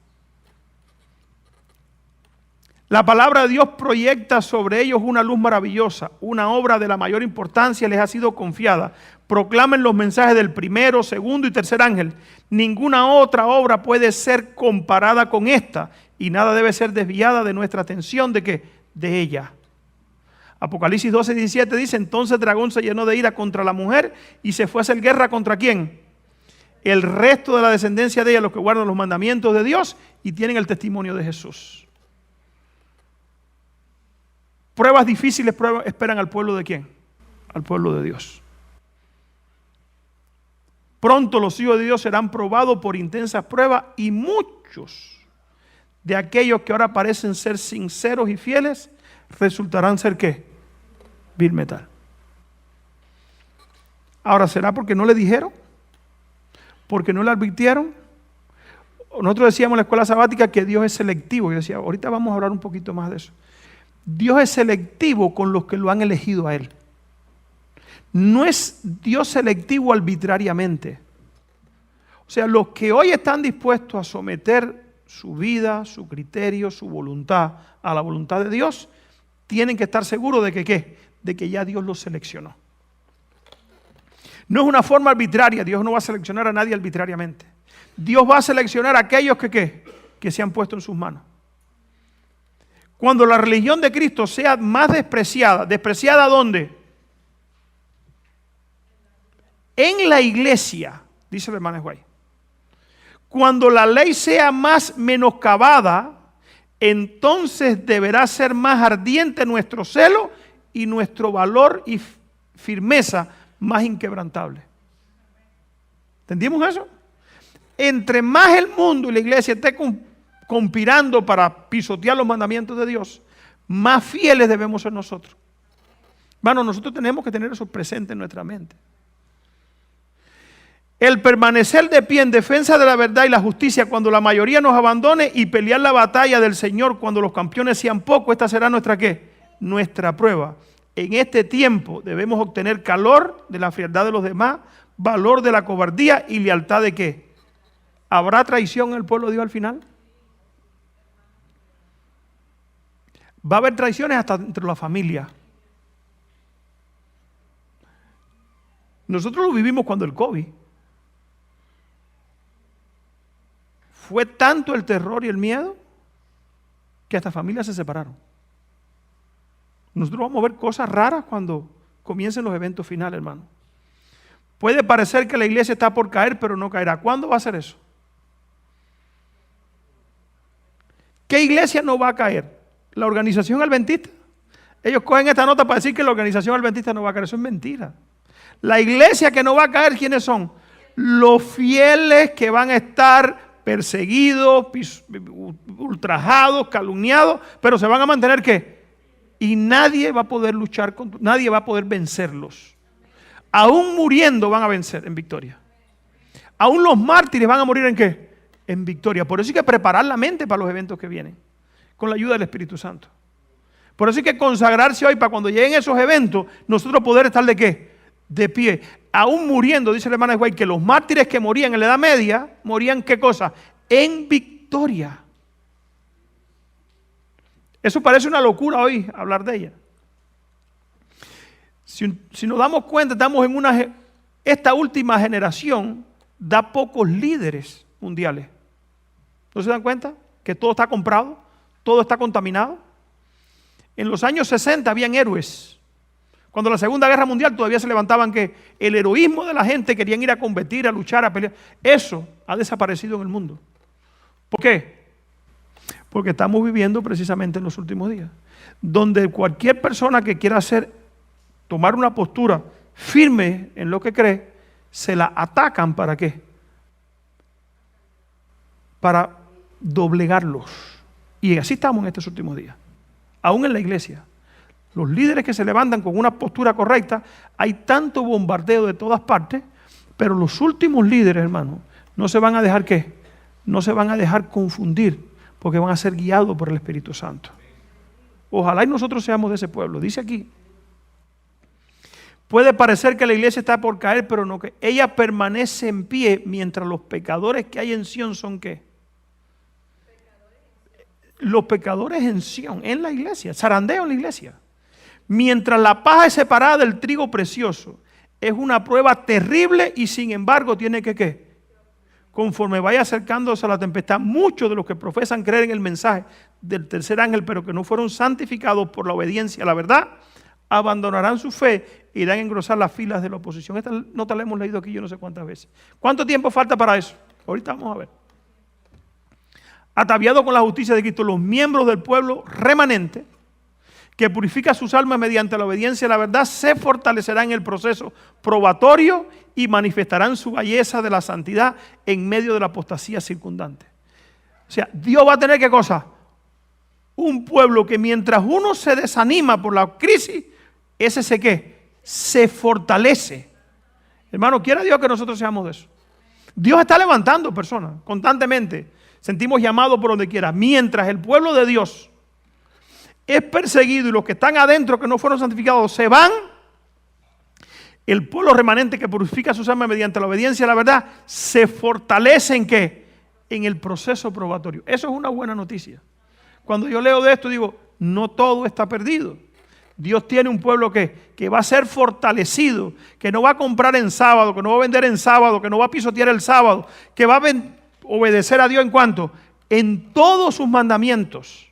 La palabra de Dios proyecta sobre ellos una luz maravillosa, una obra de la mayor importancia les ha sido confiada. Proclamen los mensajes del primero, segundo y tercer ángel. Ninguna otra obra puede ser comparada con esta y nada debe ser desviada de nuestra atención de ¿qué? De ella. Apocalipsis 12:17 dice, entonces el dragón se llenó de ira contra la mujer y se fue a hacer guerra ¿contra quién? El resto de la descendencia de ella, los que guardan los mandamientos de Dios y tienen el testimonio de Jesús. Pruebas difíciles esperan al pueblo de quién? Al pueblo de Dios. Pronto los hijos de Dios serán probados por intensas pruebas y muchos de aquellos que ahora parecen ser sinceros y fieles resultarán ser ¿qué? Vil metal. Ahora, ¿será porque no le dijeron? ¿Porque no le advirtieron? Nosotros decíamos en la escuela sabática que Dios es selectivo. Yo decía, ahorita vamos a hablar un poquito más de eso. Dios es selectivo con los que lo han elegido a Él. No es Dios selectivo arbitrariamente. O sea, los que hoy están dispuestos a someter su vida, su criterio, su voluntad a la voluntad de Dios, tienen que estar seguros de que ¿qué? De que ya Dios los seleccionó. No es una forma arbitraria, Dios no va a seleccionar a nadie arbitrariamente. Dios va a seleccionar a aquellos que ¿qué? Que se han puesto en sus manos. Cuando la religión de Cristo sea más despreciada, ¿despreciada dónde? En la iglesia, dice el hermano Guay. Cuando la ley sea más menoscabada, entonces deberá ser más ardiente nuestro celo y nuestro valor y firmeza más inquebrantable. ¿Entendimos eso? Entre más el mundo y la iglesia esté conspirando para pisotear los mandamientos de Dios, más fieles debemos ser nosotros. Bueno, nosotros tenemos que tener eso presente en nuestra mente. El permanecer de pie en defensa de la verdad y la justicia cuando la mayoría nos abandone y pelear la batalla del Señor cuando los campeones sean pocos, esta será nuestra ¿qué? Nuestra prueba. En este tiempo debemos obtener calor de la frialdad de los demás, valor de la cobardía y lealtad de ¿qué? ¿Habrá traición en el pueblo de Dios al final? Va a haber traiciones hasta entre la familia. Nosotros lo vivimos cuando el COVID. Fue tanto el terror y el miedo que hasta familias se separaron. Nosotros vamos a ver cosas raras cuando comiencen los eventos finales, hermano. Puede parecer que la iglesia está por caer, pero no caerá. ¿Cuándo va a ser eso? ¿Qué iglesia no va a caer? La organización adventista. Ellos cogen esta nota para decir que la organización adventista no va a caer. Eso es mentira. La iglesia que no va a caer, ¿quiénes son? Los fieles que van a estar perseguidos, ultrajados, calumniados, pero se van a mantener ¿qué? Y nadie va a poder luchar, nadie va a poder vencerlos. Aún muriendo van a vencer en victoria. Aún los mártires van a morir ¿en qué? En victoria. Por eso hay que preparar la mente para los eventos que vienen, con la ayuda del Espíritu Santo. Por eso hay que consagrarse hoy para cuando lleguen esos eventos, nosotros poder estar ¿de qué? De pie. Aún muriendo, dice el hermano White, que los mártires que morían en la Edad Media, morían ¿qué cosa? En victoria. Eso parece una locura hoy, hablar de ella. Si nos damos cuenta, estamos en esta última generación da pocos líderes mundiales. ¿No se dan cuenta? Que todo está comprado, todo está contaminado. En los años 60 habían héroes. Cuando la Segunda Guerra Mundial todavía se levantaban que el heroísmo de la gente, querían ir a combatir, a luchar, a pelear. Eso ha desaparecido en el mundo. ¿Por qué? Porque estamos viviendo precisamente en los últimos días, donde cualquier persona que quiera tomar una postura firme en lo que cree, se la atacan ¿para qué? Para doblegarlos. Y así estamos en estos últimos días, aún en la iglesia. Los líderes que se levantan con una postura correcta, hay tanto bombardeo de todas partes, pero los últimos líderes, hermano, no se van a dejar ¿qué? No se van a dejar confundir, porque van a ser guiados por el Espíritu Santo. Ojalá y nosotros seamos de ese pueblo. Dice aquí, puede parecer que la iglesia está por caer, pero no, que ella permanece en pie mientras los pecadores que hay en Sión son ¿qué? Los pecadores en Sión, en la iglesia, zarandeo en la iglesia. Mientras la paja es separada del trigo precioso, es una prueba terrible y sin embargo tiene que ¿qué? Conforme vaya acercándose a la tempestad, muchos de los que profesan creer en el mensaje del tercer ángel, pero que no fueron santificados por la obediencia a la verdad, abandonarán su fe e irán a engrosar las filas de la oposición. Esta nota la hemos leído aquí yo no sé cuántas veces. ¿Cuánto tiempo falta para eso? Ahorita vamos a ver. Ataviado con la justicia de Cristo, los miembros del pueblo remanente, que purifica sus almas mediante la obediencia a la verdad, se fortalecerán en el proceso probatorio y manifestarán su belleza de la santidad en medio de la apostasía circundante. O sea, Dios va a tener ¿qué cosa? Un pueblo que mientras uno se desanima por la crisis, ese se ¿qué? Se fortalece. Hermano, quiera Dios que nosotros seamos de eso. Dios está levantando personas constantemente. Sentimos llamados por donde quiera. Mientras el pueblo de Dios es perseguido y los que están adentro que no fueron santificados se van, el pueblo remanente que purifica sus almas mediante la obediencia a la verdad se fortalece ¿en qué? En el proceso probatorio. Eso es una buena noticia. Cuando yo leo de esto digo, no todo está perdido. Dios tiene un pueblo que va a ser fortalecido, que no va a comprar en sábado, que no va a vender en sábado, que no va a pisotear el sábado, que va a obedecer a Dios en cuanto, en todos sus mandamientos.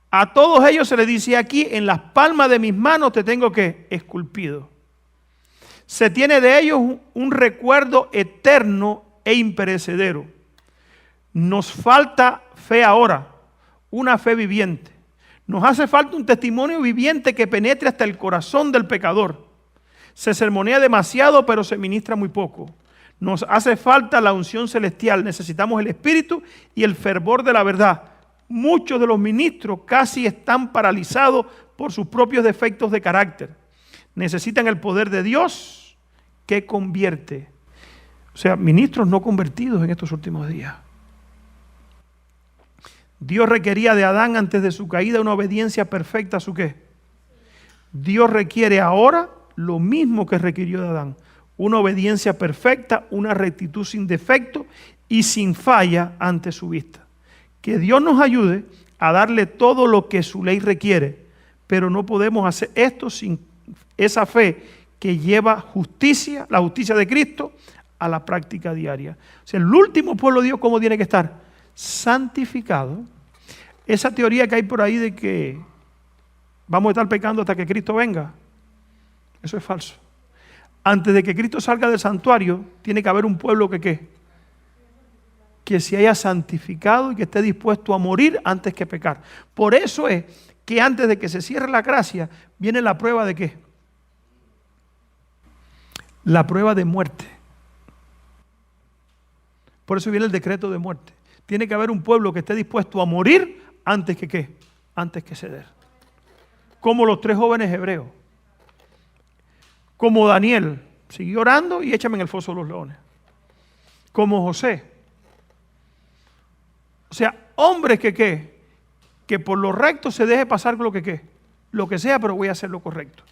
A todos ellos se les dice aquí, en las palmas de mis manos te tengo ¿qué? Esculpido. Se tiene de ellos un recuerdo eterno e imperecedero. Nos falta fe ahora, una fe viviente. Nos hace falta un testimonio viviente que penetre hasta el corazón del pecador. Se sermonea demasiado, pero se ministra muy poco. Nos hace falta la unción celestial. Necesitamos el espíritu y el fervor de la verdad. Muchos de los ministros casi están paralizados por sus propios defectos de carácter. Necesitan el poder de Dios que convierte. O sea, ministros no convertidos en estos últimos días. Dios requería de Adán antes de su caída una obediencia perfecta a su ¿qué? Dios requiere ahora lo mismo que requirió de Adán. Una obediencia perfecta, una rectitud sin defecto y sin falla ante su vista. Que Dios nos ayude a darle todo lo que su ley requiere, pero no podemos hacer esto sin esa fe que lleva justicia, la justicia de Cristo, a la práctica diaria. O sea, el último pueblo de Dios, ¿cómo tiene que estar? Santificado. Esa teoría que hay por ahí de que vamos a estar pecando hasta que Cristo venga, eso es falso. Antes de que Cristo salga del santuario, tiene que haber un pueblo que ¿qué? Que se haya santificado y que esté dispuesto a morir antes que pecar. Por eso es que antes de que se cierre la gracia, viene la prueba de ¿qué? La prueba de muerte. Por eso viene el decreto de muerte. Tiene que haber un pueblo que esté dispuesto a morir antes que ¿qué? Antes que ceder. Como los 3 jóvenes hebreos. Como Daniel, siguió orando y échame en el foso de los leones. Como José. O sea, hombres que ¿qué? Que por lo recto se deje pasar lo que ¿qué? Lo que sea, pero voy a hacer lo correcto.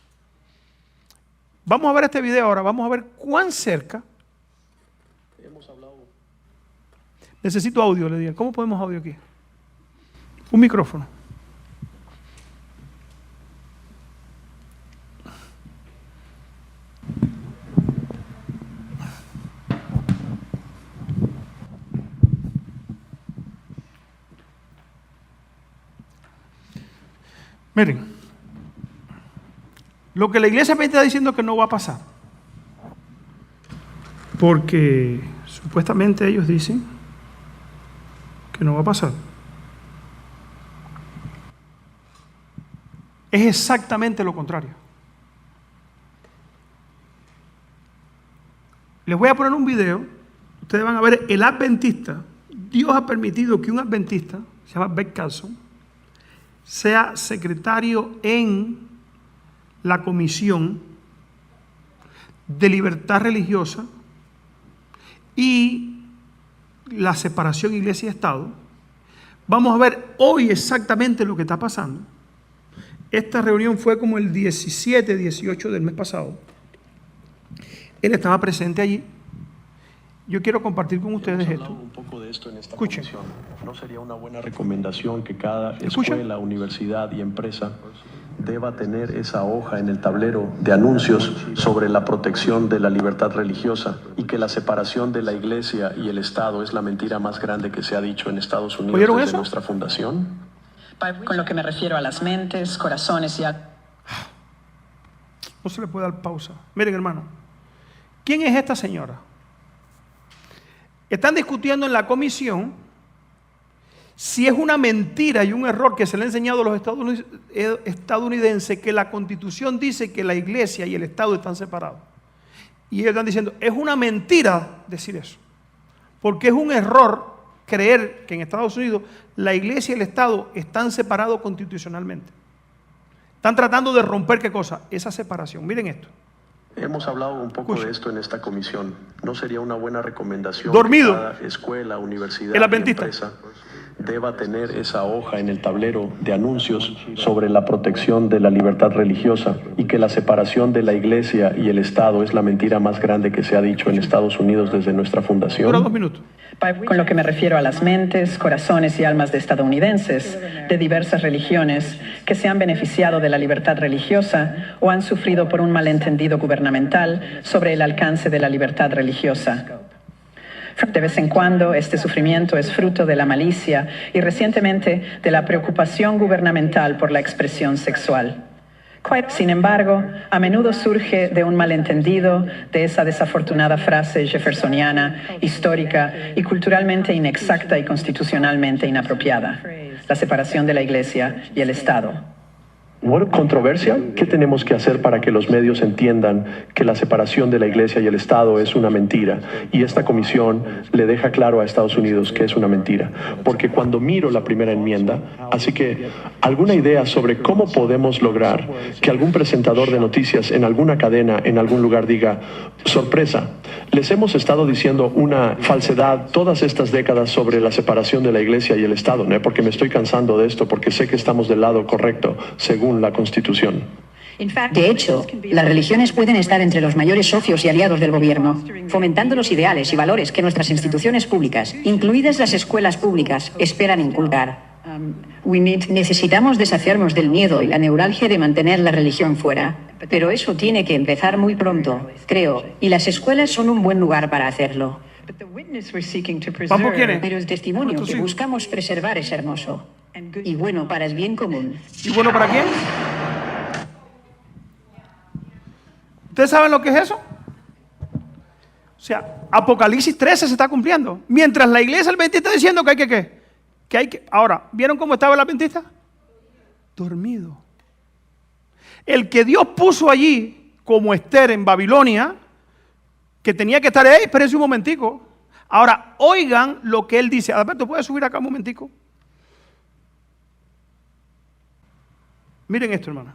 Vamos a ver este video ahora, vamos a ver cuán cerca. Hemos hablado. Necesito audio, le dije. ¿Cómo podemos audio aquí? Un micrófono. Miren, lo que la iglesia me está diciendo que no va a pasar, porque supuestamente ellos dicen que no va a pasar, es exactamente lo contrario. Les voy a poner un video, ustedes van a ver el adventista. Dios ha permitido que un adventista, se llama Beck Carlson, sea secretario en la Comisión de Libertad Religiosa y la separación iglesia y Estado. Vamos a ver hoy exactamente lo que está pasando. Esta reunión fue como el 17, 18 del mes pasado. Él estaba presente allí. Yo quiero compartir con ustedes esto. Un poco de esto en esta Escuchen. comisión. ¿No sería una buena recomendación que cada escuela, universidad y empresa deba tener esa hoja en el tablero de anuncios sobre la protección de la libertad religiosa y que la separación de la iglesia y el Estado es la mentira más grande que se ha dicho en Estados Unidos ¿Oyeron desde eso? nuestra fundación? Con lo que me refiero a las mentes, corazones y a... No se le puede dar pausa. Miren, hermano. ¿Quién es esta señora? Están discutiendo en la comisión si es una mentira y un error que se le ha enseñado a los estadounidenses que la Constitución dice que la iglesia y el Estado están separados. Y ellos están diciendo, es una mentira decir eso. Porque es un error creer que en Estados Unidos la iglesia y el Estado están separados constitucionalmente. Están tratando de romper, ¿qué cosa? Esa separación. Miren esto. Hemos hablado un poco de esto en esta comisión. ¿No sería una buena recomendación Dormido. que cada escuela, universidad El y adventista. empresa deba tener esa hoja en el tablero de anuncios sobre la protección de la libertad religiosa y que la separación de la iglesia y el Estado es la mentira más grande que se ha dicho en Estados Unidos desde nuestra fundación? Dura 2 minutos. Con lo que me refiero a las mentes, corazones y almas de estadounidenses de diversas religiones que se han beneficiado de la libertad religiosa o han sufrido por un malentendido gubernamental sobre el alcance de la libertad religiosa. De vez en cuando, este sufrimiento es fruto de la malicia y recientemente de la preocupación gubernamental por la expresión sexual. Sin embargo, a menudo surge de un malentendido de esa desafortunada frase jeffersoniana, histórica y culturalmente inexacta y constitucionalmente inapropiada: la separación de la Iglesia y el Estado. ¿Controversia? ¿Qué tenemos que hacer para que los medios entiendan que la separación de la iglesia y el Estado es una mentira? Y esta comisión le deja claro a Estados Unidos que es una mentira. Porque cuando miro la primera enmienda, así que alguna idea sobre cómo podemos lograr que algún presentador de noticias en alguna cadena, en algún lugar diga, sorpresa, les hemos estado diciendo una falsedad todas estas décadas sobre la separación de la iglesia y el Estado, ¿no? Porque me estoy cansando de esto, porque sé que estamos del lado correcto, según la Constitución. De hecho, las religiones pueden estar entre los mayores socios y aliados del gobierno, fomentando los ideales y valores que nuestras instituciones públicas, incluidas las escuelas públicas, esperan inculcar. Necesitamos deshacernos del miedo y la neuralgia de mantener la religión fuera, pero eso tiene que empezar muy pronto, creo, y las escuelas son un buen lugar para hacerlo. ¿Vamos quiénes? Pero el testimonio que buscamos preservar es hermoso y bueno para el bien común. ¿Y bueno para quién? ¿Ustedes saben lo que es eso? O sea, Apocalipsis 13 se está cumpliendo. Mientras la iglesia adventista está diciendo que hay que ¿qué? Que hay que. Ahora, ¿vieron cómo estaba el adventista? Dormido. El que Dios puso allí, como Esther en Babilonia, que tenía que estar ahí, espérense un momentico. Ahora, oigan lo que él dice. Alberto, ¿puedes subir acá un momentico? Miren esto, hermano.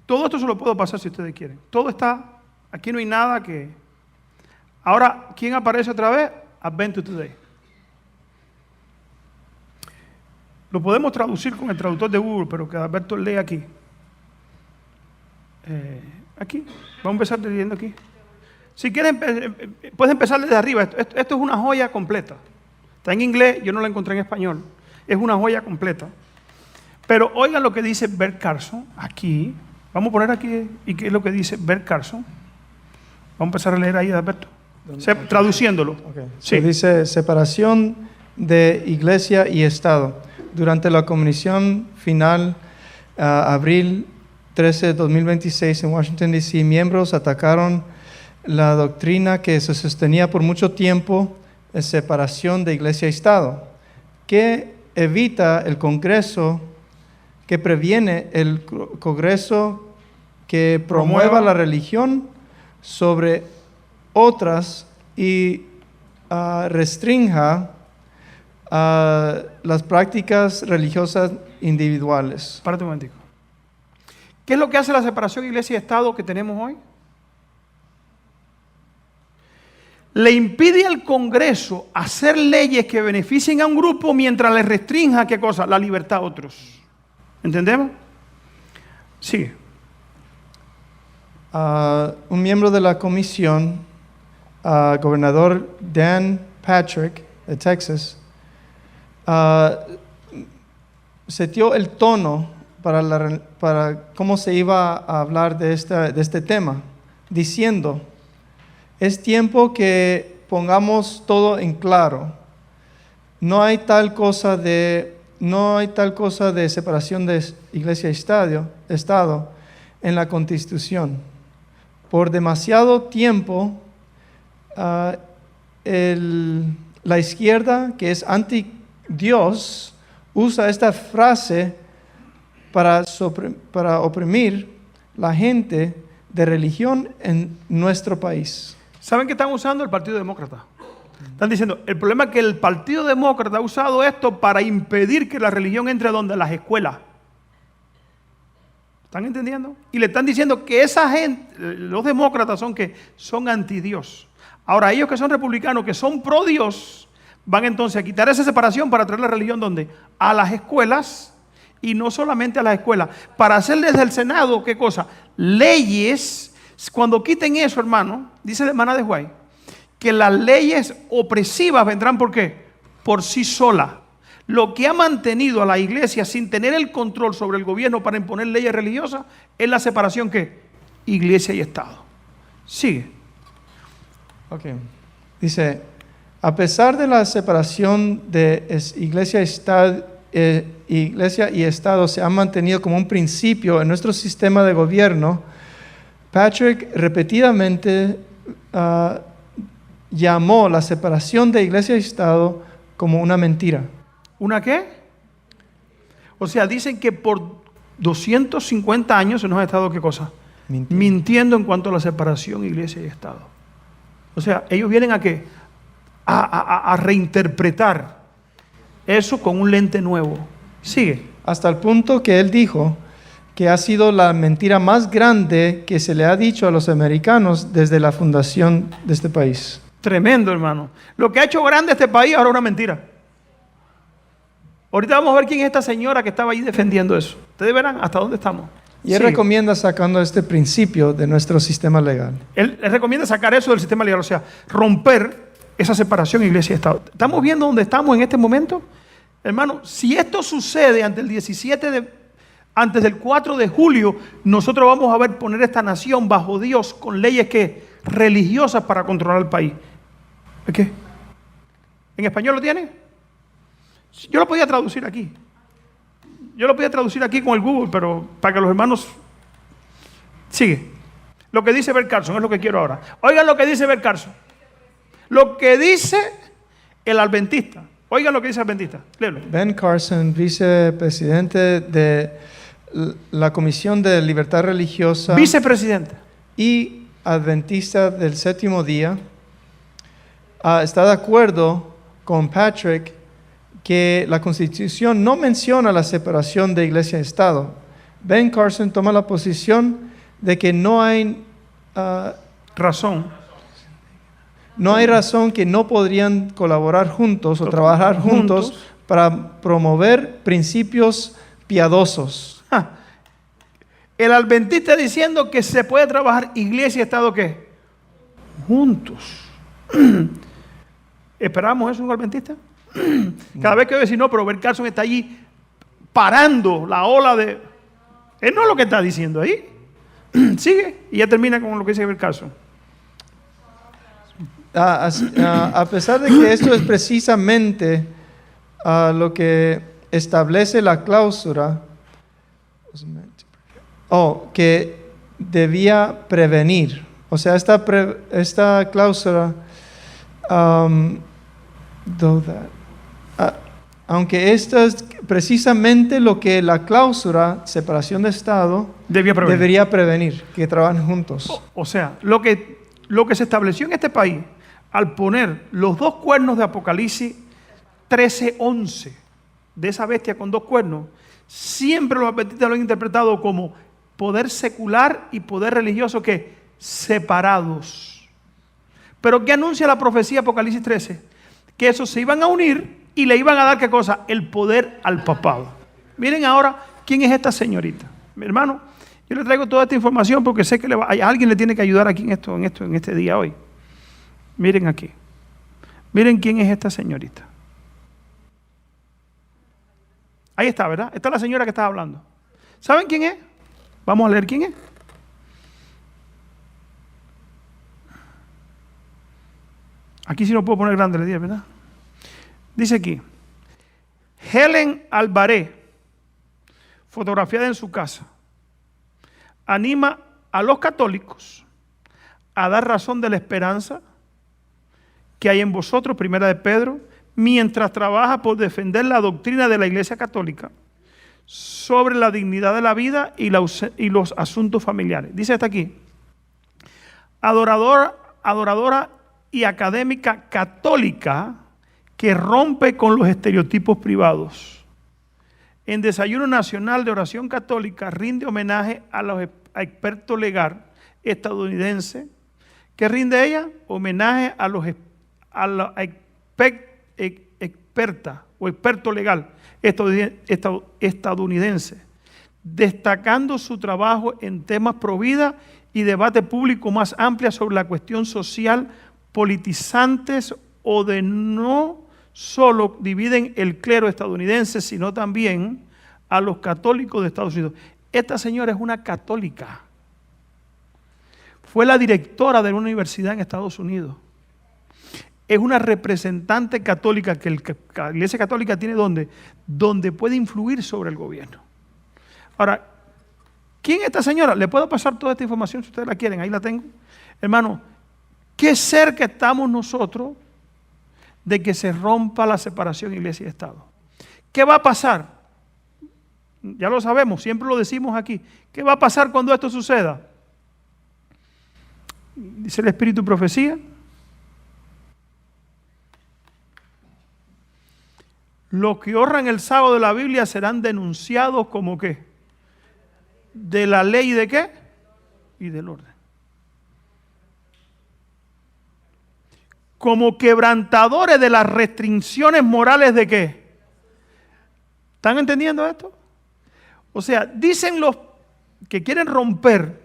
Todo esto se lo puedo pasar si ustedes quieren. Todo está, aquí no hay nada que... Ahora, ¿quién aparece otra vez? Advent Today. Lo podemos traducir con el traductor de Google, pero que Alberto lee aquí. Aquí. Vamos a empezar leyendo aquí. Si quieren, puedes empezar desde arriba. Esto es una joya completa. Está en inglés, yo no la encontré en español. Es una joya completa. Pero oigan lo que dice Bert Carson aquí. Vamos a poner aquí, ¿y qué es lo que dice Bert Carson? Vamos a empezar a leer ahí, Alberto. Traduciéndolo. Okay. Sí. Dice, separación de iglesia y Estado. Durante la convención final, abril 13 de 2026, en Washington, D.C., miembros atacaron la doctrina que se sostenía por mucho tiempo de separación de iglesia y Estado, que evita el Congreso, que previene el Congreso que promueva la religión sobre otras y restrinja las prácticas religiosas individuales. Párate un momentico. ¿Qué es lo que hace la separación iglesia y Estado que tenemos hoy? le impide al Congreso hacer leyes que beneficien a un grupo mientras le restrinja, ¿qué cosa? La libertad a otros. ¿Entendemos? Sigue. Un miembro de la comisión, gobernador Dan Patrick de Texas, seteó el tono para cómo se iba a hablar de este tema, diciendo: es tiempo que pongamos todo en claro. No hay tal cosa de separación de iglesia y Estado en la Constitución. Por demasiado tiempo, la izquierda, que es anti-Dios, usa esta frase para oprimir la gente de religión en nuestro país. ¿Saben qué están usando? El Partido Demócrata. Están diciendo, el problema es que el Partido Demócrata ha usado esto para impedir que la religión entre donde las escuelas. ¿Están entendiendo? Y le están diciendo que esa gente, los demócratas son anti-Dios. Ahora ellos que son republicanos, que son pro-Dios, van entonces a quitar esa separación para traer la religión ¿dónde? A las escuelas, y no solamente a las escuelas, para hacer desde el Senado, ¿qué cosa? Leyes. Cuando quiten eso, hermano, dice la hermana de White, que las leyes opresivas vendrán ¿por qué? Por sí solas. Lo que ha mantenido a la iglesia sin tener el control sobre el gobierno para imponer leyes religiosas es la separación ¿qué? Iglesia y Estado. Sigue. Ok. Dice, a pesar de la separación de iglesia y Estado se ha mantenido como un principio en nuestro sistema de gobierno, Patrick repetidamente llamó la separación de iglesia y Estado como una mentira. ¿Una qué? O sea, dicen que por 250 años se nos ha estado ¿qué cosa? Mintiendo en cuanto a la separación iglesia y Estado. O sea, ellos vienen a ¿qué? A reinterpretar eso con un lente nuevo. Sigue. Hasta el punto que él dijo que ha sido la mentira más grande que se le ha dicho a los americanos desde la fundación de este país. Tremendo, hermano. Lo que ha hecho grande este país ahora es una mentira. Ahorita vamos a ver quién es esta señora que estaba ahí defendiendo eso. Ustedes verán hasta dónde estamos. Y él recomienda sacando este principio de nuestro sistema legal. Él recomienda sacar eso del sistema legal, o sea, romper esa separación iglesia y Estado. ¿Estamos viendo dónde estamos en este momento? Hermano, si esto sucede antes del 4 de julio, nosotros vamos a ver poner esta nación bajo Dios con leyes que religiosas para controlar el país. ¿Qué? ¿En español lo tiene? Yo lo podía traducir aquí. Yo lo podía traducir aquí con el Google, pero para que los hermanos... Sigue. Lo que dice Bert Carson es lo que quiero ahora. Oigan lo que dice Bert Carson. Lo que dice el adventista. Oigan lo que dice el adventista. Léelo. Ben Carson, vicepresidente de la Comisión de Libertad Religiosa. Vicepresidente. Y adventista del séptimo día, está de acuerdo con Patrick que la Constitución no menciona la separación de iglesia y Estado. Ben Carson toma la posición de que no hay razón que no podrían colaborar juntos o trabajar juntos para promover principios piadosos. El adventista diciendo que se puede trabajar iglesia y Estado ¿qué? Juntos. ¿Esperamos eso en un adventista? Cada vez que yo decir no, pero Bert Carson está allí parando la ola de... Él no es lo que está diciendo ahí. Sigue y ya termina con lo que dice Bert Carson. A pesar de que esto es precisamente lo que establece la cláusula que debía prevenir. O sea, esta cláusula, aunque esto es precisamente lo que la cláusula separación de Estado debería prevenir, que trabajen juntos. O sea, lo que se estableció en este país al poner los dos cuernos de Apocalipsis 13:11 de esa bestia con dos cuernos, siempre los adventistas lo han interpretado como poder secular y poder religioso que separados. Pero ¿qué anuncia la profecía Apocalipsis 13? Que esos se iban a unir y le iban a dar, ¿qué cosa? El poder al papado. Miren ahora quién es esta señorita. Mi hermano, yo le traigo toda esta información porque sé que alguien le tiene que ayudar aquí en este día hoy. Miren aquí. Miren quién es esta señorita. Ahí está, ¿verdad? Esta es la señora que estaba hablando. ¿Saben quién es? Vamos a leer quién es. Aquí sí no puedo poner grande, le dije, ¿verdad? Dice aquí, Helen Alvaré, fotografiada en su casa, anima a los católicos a dar razón de la esperanza que hay en vosotros, primera de Pedro, mientras trabaja por defender la doctrina de la Iglesia Católica sobre la dignidad de la vida y los asuntos familiares. Dice hasta aquí, adoradora y académica católica que rompe con los estereotipos privados. En Desayuno Nacional de Oración Católica rinde homenaje a experto legal estadounidense. ¿Qué rinde ella? Homenaje a la experta o experto legal estadounidense, destacando su trabajo en temas pro vida y debate público más amplia sobre la cuestión social, politizantes o de no solo dividen el clero estadounidense, sino también a los católicos de Estados Unidos. Esta señora es una católica. Fue la directora de una universidad en Estados Unidos. Es una representante católica que la Iglesia Católica tiene donde puede influir sobre el gobierno. Ahora, ¿quién es esta señora? Le puedo pasar toda esta información si ustedes la quieren, ahí la tengo. Hermano, qué cerca estamos nosotros de que se rompa la separación Iglesia y Estado. ¿Qué va a pasar? Ya lo sabemos, siempre lo decimos aquí. ¿Qué va a pasar cuando esto suceda? Dice el Espíritu Profecía. Los que honran el sábado de la Biblia serán denunciados como ¿qué? De la ley de ¿qué? Y del orden. Como quebrantadores de las restricciones morales de ¿qué? ¿Están entendiendo esto? O sea, dicen los que quieren romper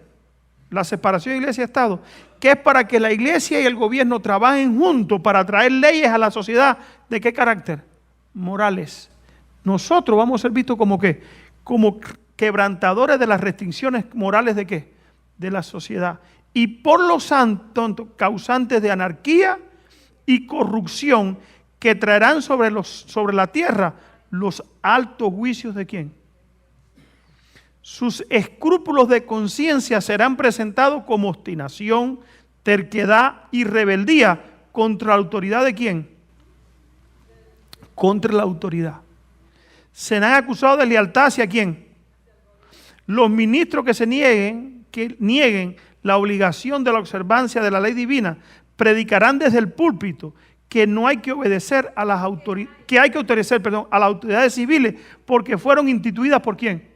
la separación de Iglesia y Estado, que es para que la Iglesia y el gobierno trabajen juntos para traer leyes a la sociedad. ¿De qué carácter? Morales. Nosotros vamos a ser vistos como ¿qué? Como quebrantadores de las restricciones morales de ¿qué? De la sociedad. Y por lo tanto, causantes de anarquía y corrupción que traerán sobre la tierra los altos juicios de ¿quién? Sus escrúpulos de conciencia serán presentados como obstinación, terquedad y rebeldía contra la autoridad de ¿quién? Contra la autoridad. Serán acusados de lealtad hacia ¿quién? Los ministros que nieguen la obligación de la observancia de la ley divina predicarán desde el púlpito que no hay que obedecer a las autoridades, que hay que obedecer, a las autoridades civiles porque fueron instituidas por ¿quién?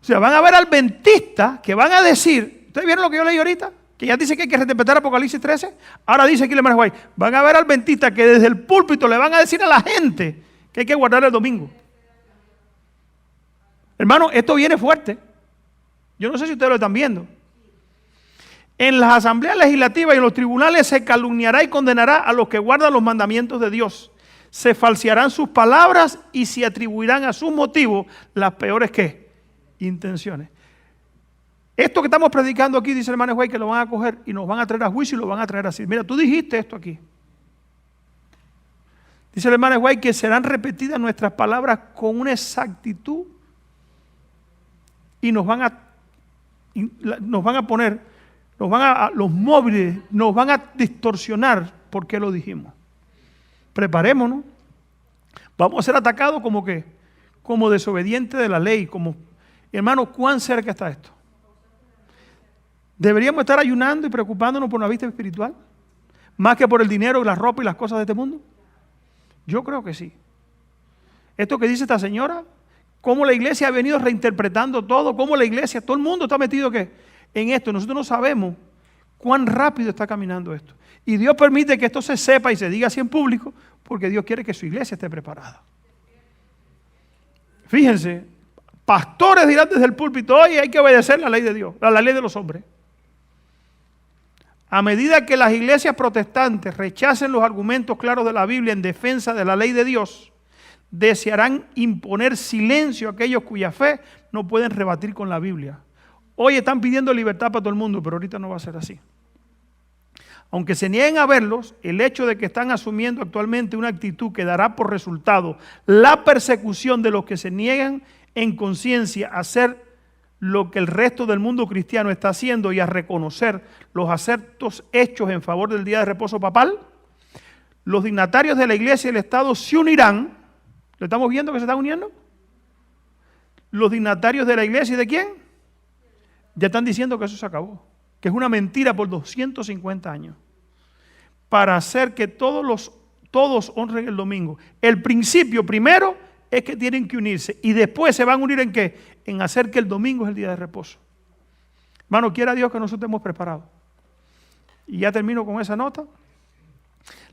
O sea, van a ver adventistas que van a decir, ¿ustedes vieron lo que yo leí ahorita? Que ya dice que hay que respetar Apocalipsis 13. Ahora dice aquí el hermano White, van a ver adventistas que desde el púlpito le van a decir a la gente que hay que guardar el domingo. Hermano, esto viene fuerte. Yo no sé si ustedes lo están viendo. En las asambleas legislativas y en los tribunales se calumniará y condenará a los que guardan los mandamientos de Dios. Se falsearán sus palabras y se atribuirán a sus motivos las peores ¿qué? Intenciones. Esto que estamos predicando aquí, dice el hermano White, que lo van a coger y nos van a traer a juicio y lo van a traer así. Mira, tú dijiste esto aquí. Dice el hermano White que serán repetidas nuestras palabras con una exactitud y los móviles nos van a distorsionar porque lo dijimos. Preparémonos. Vamos a ser atacados como que, como desobedientes de la ley, como hermano, ¿cuán cerca está esto? ¿Deberíamos estar ayunando y preocupándonos por una vista espiritual? ¿Más que por el dinero, la ropa y las cosas de este mundo? Yo creo que sí. Esto que dice esta señora, cómo la iglesia ha venido reinterpretando todo, cómo la iglesia, todo el mundo está metido ¿qué? En esto. Nosotros no sabemos cuán rápido está caminando esto. Y Dios permite que esto se sepa y se diga así en público, porque Dios quiere que su iglesia esté preparada. Fíjense, pastores dirán desde el púlpito, oye, hay que obedecer la ley de Dios, la ley de los hombres. A medida que las iglesias protestantes rechacen los argumentos claros de la Biblia en defensa de la ley de Dios, desearán imponer silencio a aquellos cuya fe no pueden rebatir con la Biblia. Hoy están pidiendo libertad para todo el mundo, pero ahorita no va a ser así. Aunque se nieguen a verlos, el hecho de que están asumiendo actualmente una actitud que dará por resultado la persecución de los que se niegan en conciencia a hacer lo que el resto del mundo cristiano está haciendo y a reconocer los acertos hechos en favor del día de reposo papal, los dignatarios de la iglesia y el Estado se unirán. ¿Lo estamos viendo que se están uniendo? Los dignatarios de la iglesia, ¿y de quién? Ya están diciendo que eso se acabó, que es una mentira por 250 años, para hacer que todos honren el domingo. El principio primero es que tienen que unirse, y después se van a unir ¿en qué? En hacer que el domingo es el día de reposo. Hermano, quiera Dios que nosotros estemos preparados. Y ya termino con esa nota.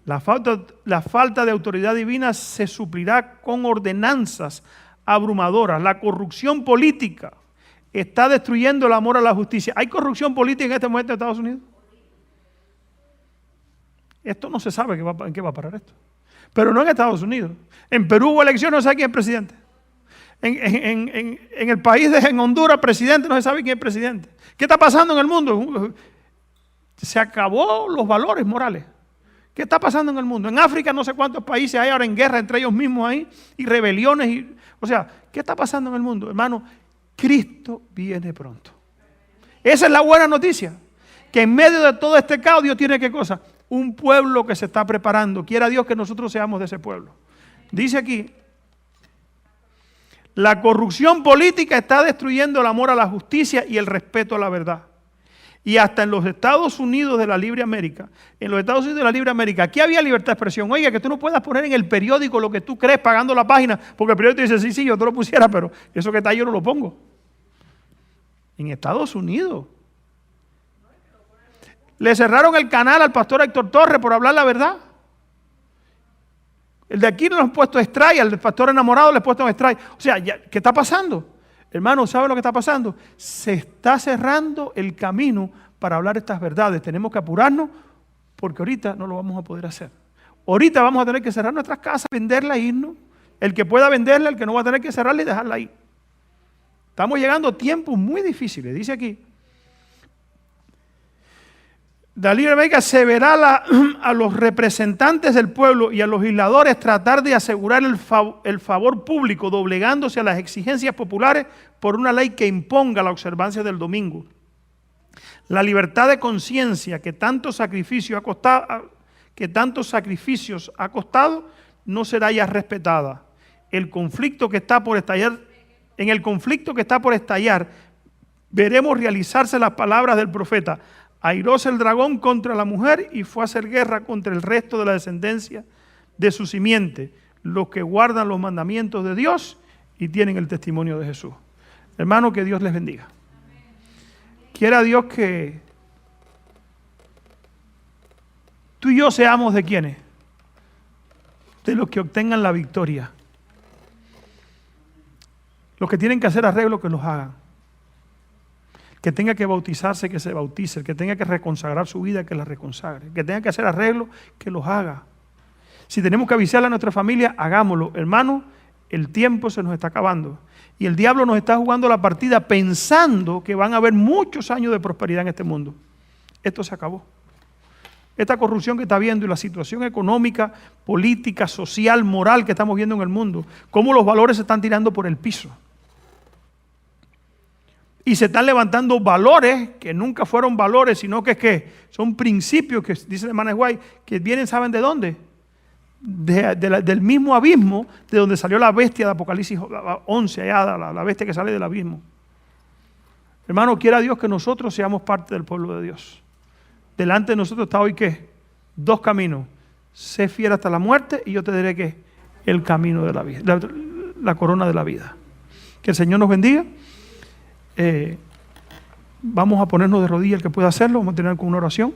La falta de autoridad divina se suplirá con ordenanzas abrumadoras. La corrupción política está destruyendo el amor a la justicia. ¿Hay corrupción política en este momento en Estados Unidos? Esto no se sabe en qué va a parar esto. Pero no en Estados Unidos. En Perú hubo elecciones, no se sabe quién es presidente. En el país en Honduras, presidente, no se sabe quién es presidente. ¿Qué está pasando en el mundo? Se acabó los valores morales. ¿Qué está pasando en el mundo? En África no sé cuántos países hay ahora en guerra entre ellos mismos ahí, y rebeliones. O sea, ¿qué está pasando en el mundo? Hermano, Cristo viene pronto. Esa es la buena noticia. Que en medio de todo este caos Dios tiene ¿qué cosa? Un pueblo que se está preparando. Quiera Dios que nosotros seamos de ese pueblo. Dice aquí, la corrupción política está destruyendo el amor a la justicia y el respeto a la verdad. Y hasta en los Estados Unidos de la Libre América, aquí había libertad de expresión. Oiga, que tú no puedas poner en el periódico lo que tú crees pagando la página, porque el periódico dice, sí, yo te lo pusiera, pero eso que está ahí yo no lo pongo. En Estados Unidos. Le cerraron el canal al pastor Héctor Torres por hablar la verdad. El de aquí nos han puesto strike, al pastor enamorado le han puesto strike. O sea, ¿qué está pasando? Hermano, ¿sabe lo que está pasando? Se está cerrando el camino para hablar estas verdades. Tenemos que apurarnos porque ahorita no lo vamos a poder hacer. Ahorita vamos a tener que cerrar nuestras casas, venderla e irnos. El que pueda venderla, el que no va a tener que cerrarla y dejarla ahí. Estamos llegando a tiempos muy difíciles. Dice aquí, la Libre América se verá a los representantes del pueblo y a los legisladores tratar de asegurar el favor público, doblegándose a las exigencias populares por una ley que imponga la observancia del domingo. La libertad de conciencia que tantos sacrificios ha costado no será ya respetada. En el conflicto que está por estallar, veremos realizarse las palabras del profeta: airóse el dragón contra la mujer y fue a hacer guerra contra el resto de la descendencia de su simiente, los que guardan los mandamientos de Dios y tienen el testimonio de Jesús. Hermano, que Dios les bendiga. Quiera Dios que tú y yo seamos ¿de quiénes? De los que obtengan la victoria. Los que tienen que hacer arreglos, que los hagan. Que tenga que bautizarse, que se bautice. El que tenga que reconsagrar su vida, que la reconsagre. Que tenga que hacer arreglos, que los haga. Si tenemos que avisarle a nuestra familia, hagámoslo. Hermano, el tiempo se nos está acabando. Y el diablo nos está jugando la partida pensando que van a haber muchos años de prosperidad en este mundo. Esto se acabó. Esta corrupción que está viendo y la situación económica, política, social, moral que estamos viendo en el mundo, cómo los valores se están tirando por el piso. Y se están levantando valores que nunca fueron valores, sino que son principios que, dice el hermano White, que vienen, ¿saben de dónde? Del mismo abismo de donde salió la bestia de Apocalipsis 11, allá, la bestia que sale del abismo. Hermano, quiera Dios que nosotros seamos parte del pueblo de Dios. Delante de nosotros está hoy, ¿qué? Dos caminos. Sé fiel hasta la muerte y yo te diré que el camino de la vida, la corona de la vida. Que el Señor nos bendiga. Vamos a ponernos de rodillas, el que pueda hacerlo, vamos a terminar con una oración.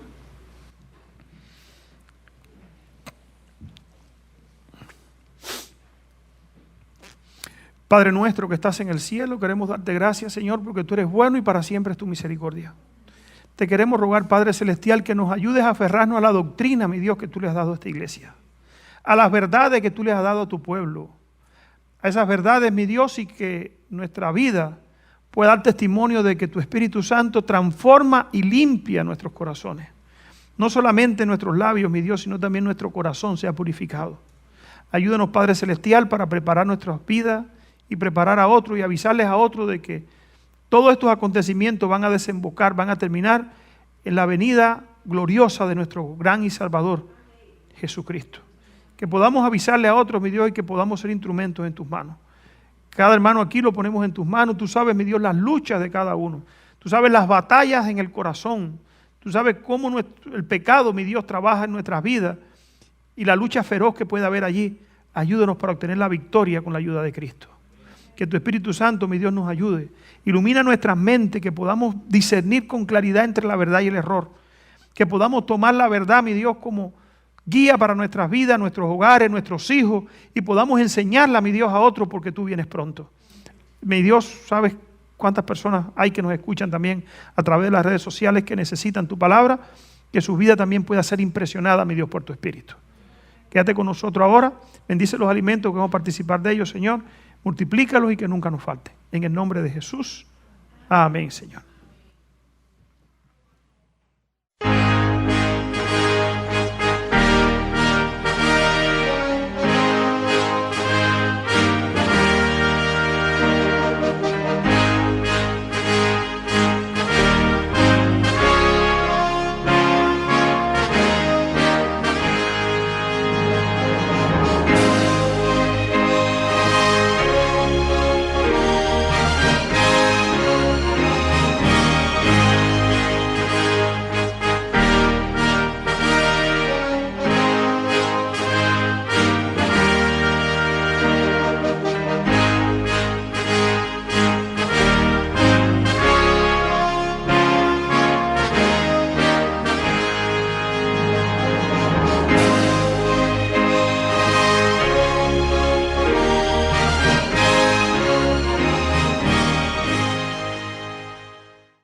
Padre nuestro que estás en el cielo, queremos darte gracias, Señor, porque tú eres bueno y para siempre es tu misericordia. Te queremos rogar, Padre Celestial, que nos ayudes a aferrarnos a la doctrina, mi Dios, que tú le has dado a esta iglesia, a las verdades que tú le has dado a tu pueblo, a esas verdades, mi Dios, y que nuestra vida pueda dar testimonio de que tu Espíritu Santo transforma y limpia nuestros corazones. No solamente nuestros labios, mi Dios, sino también nuestro corazón sea purificado. Ayúdanos, Padre Celestial, para preparar nuestras vidas y preparar a otros y avisarles a otros de que todos estos acontecimientos van a desembocar, van a terminar en la venida gloriosa de nuestro gran y Salvador, Jesucristo. Que podamos avisarle a otros, mi Dios, y que podamos ser instrumentos en tus manos. Cada hermano aquí lo ponemos en tus manos. Tú sabes, mi Dios, las luchas de cada uno. Tú sabes las batallas en el corazón. Tú sabes cómo el pecado, mi Dios, trabaja en nuestras vidas y la lucha feroz que puede haber allí. Ayúdanos para obtener la victoria con la ayuda de Cristo. Que tu Espíritu Santo, mi Dios, nos ayude. Ilumina nuestras mentes, que podamos discernir con claridad entre la verdad y el error. Que podamos tomar la verdad, mi Dios, como guía para nuestras vidas, nuestros hogares, nuestros hijos, y podamos enseñarla, mi Dios, a otros, porque tú vienes pronto. Mi Dios, sabes cuántas personas hay que nos escuchan también a través de las redes sociales que necesitan tu palabra, que su vida también pueda ser impresionada, mi Dios, por tu Espíritu. Quédate con nosotros ahora, bendice los alimentos que vamos a participar de ellos, Señor, multiplícalos y que nunca nos falte. En el nombre de Jesús, amén, Señor.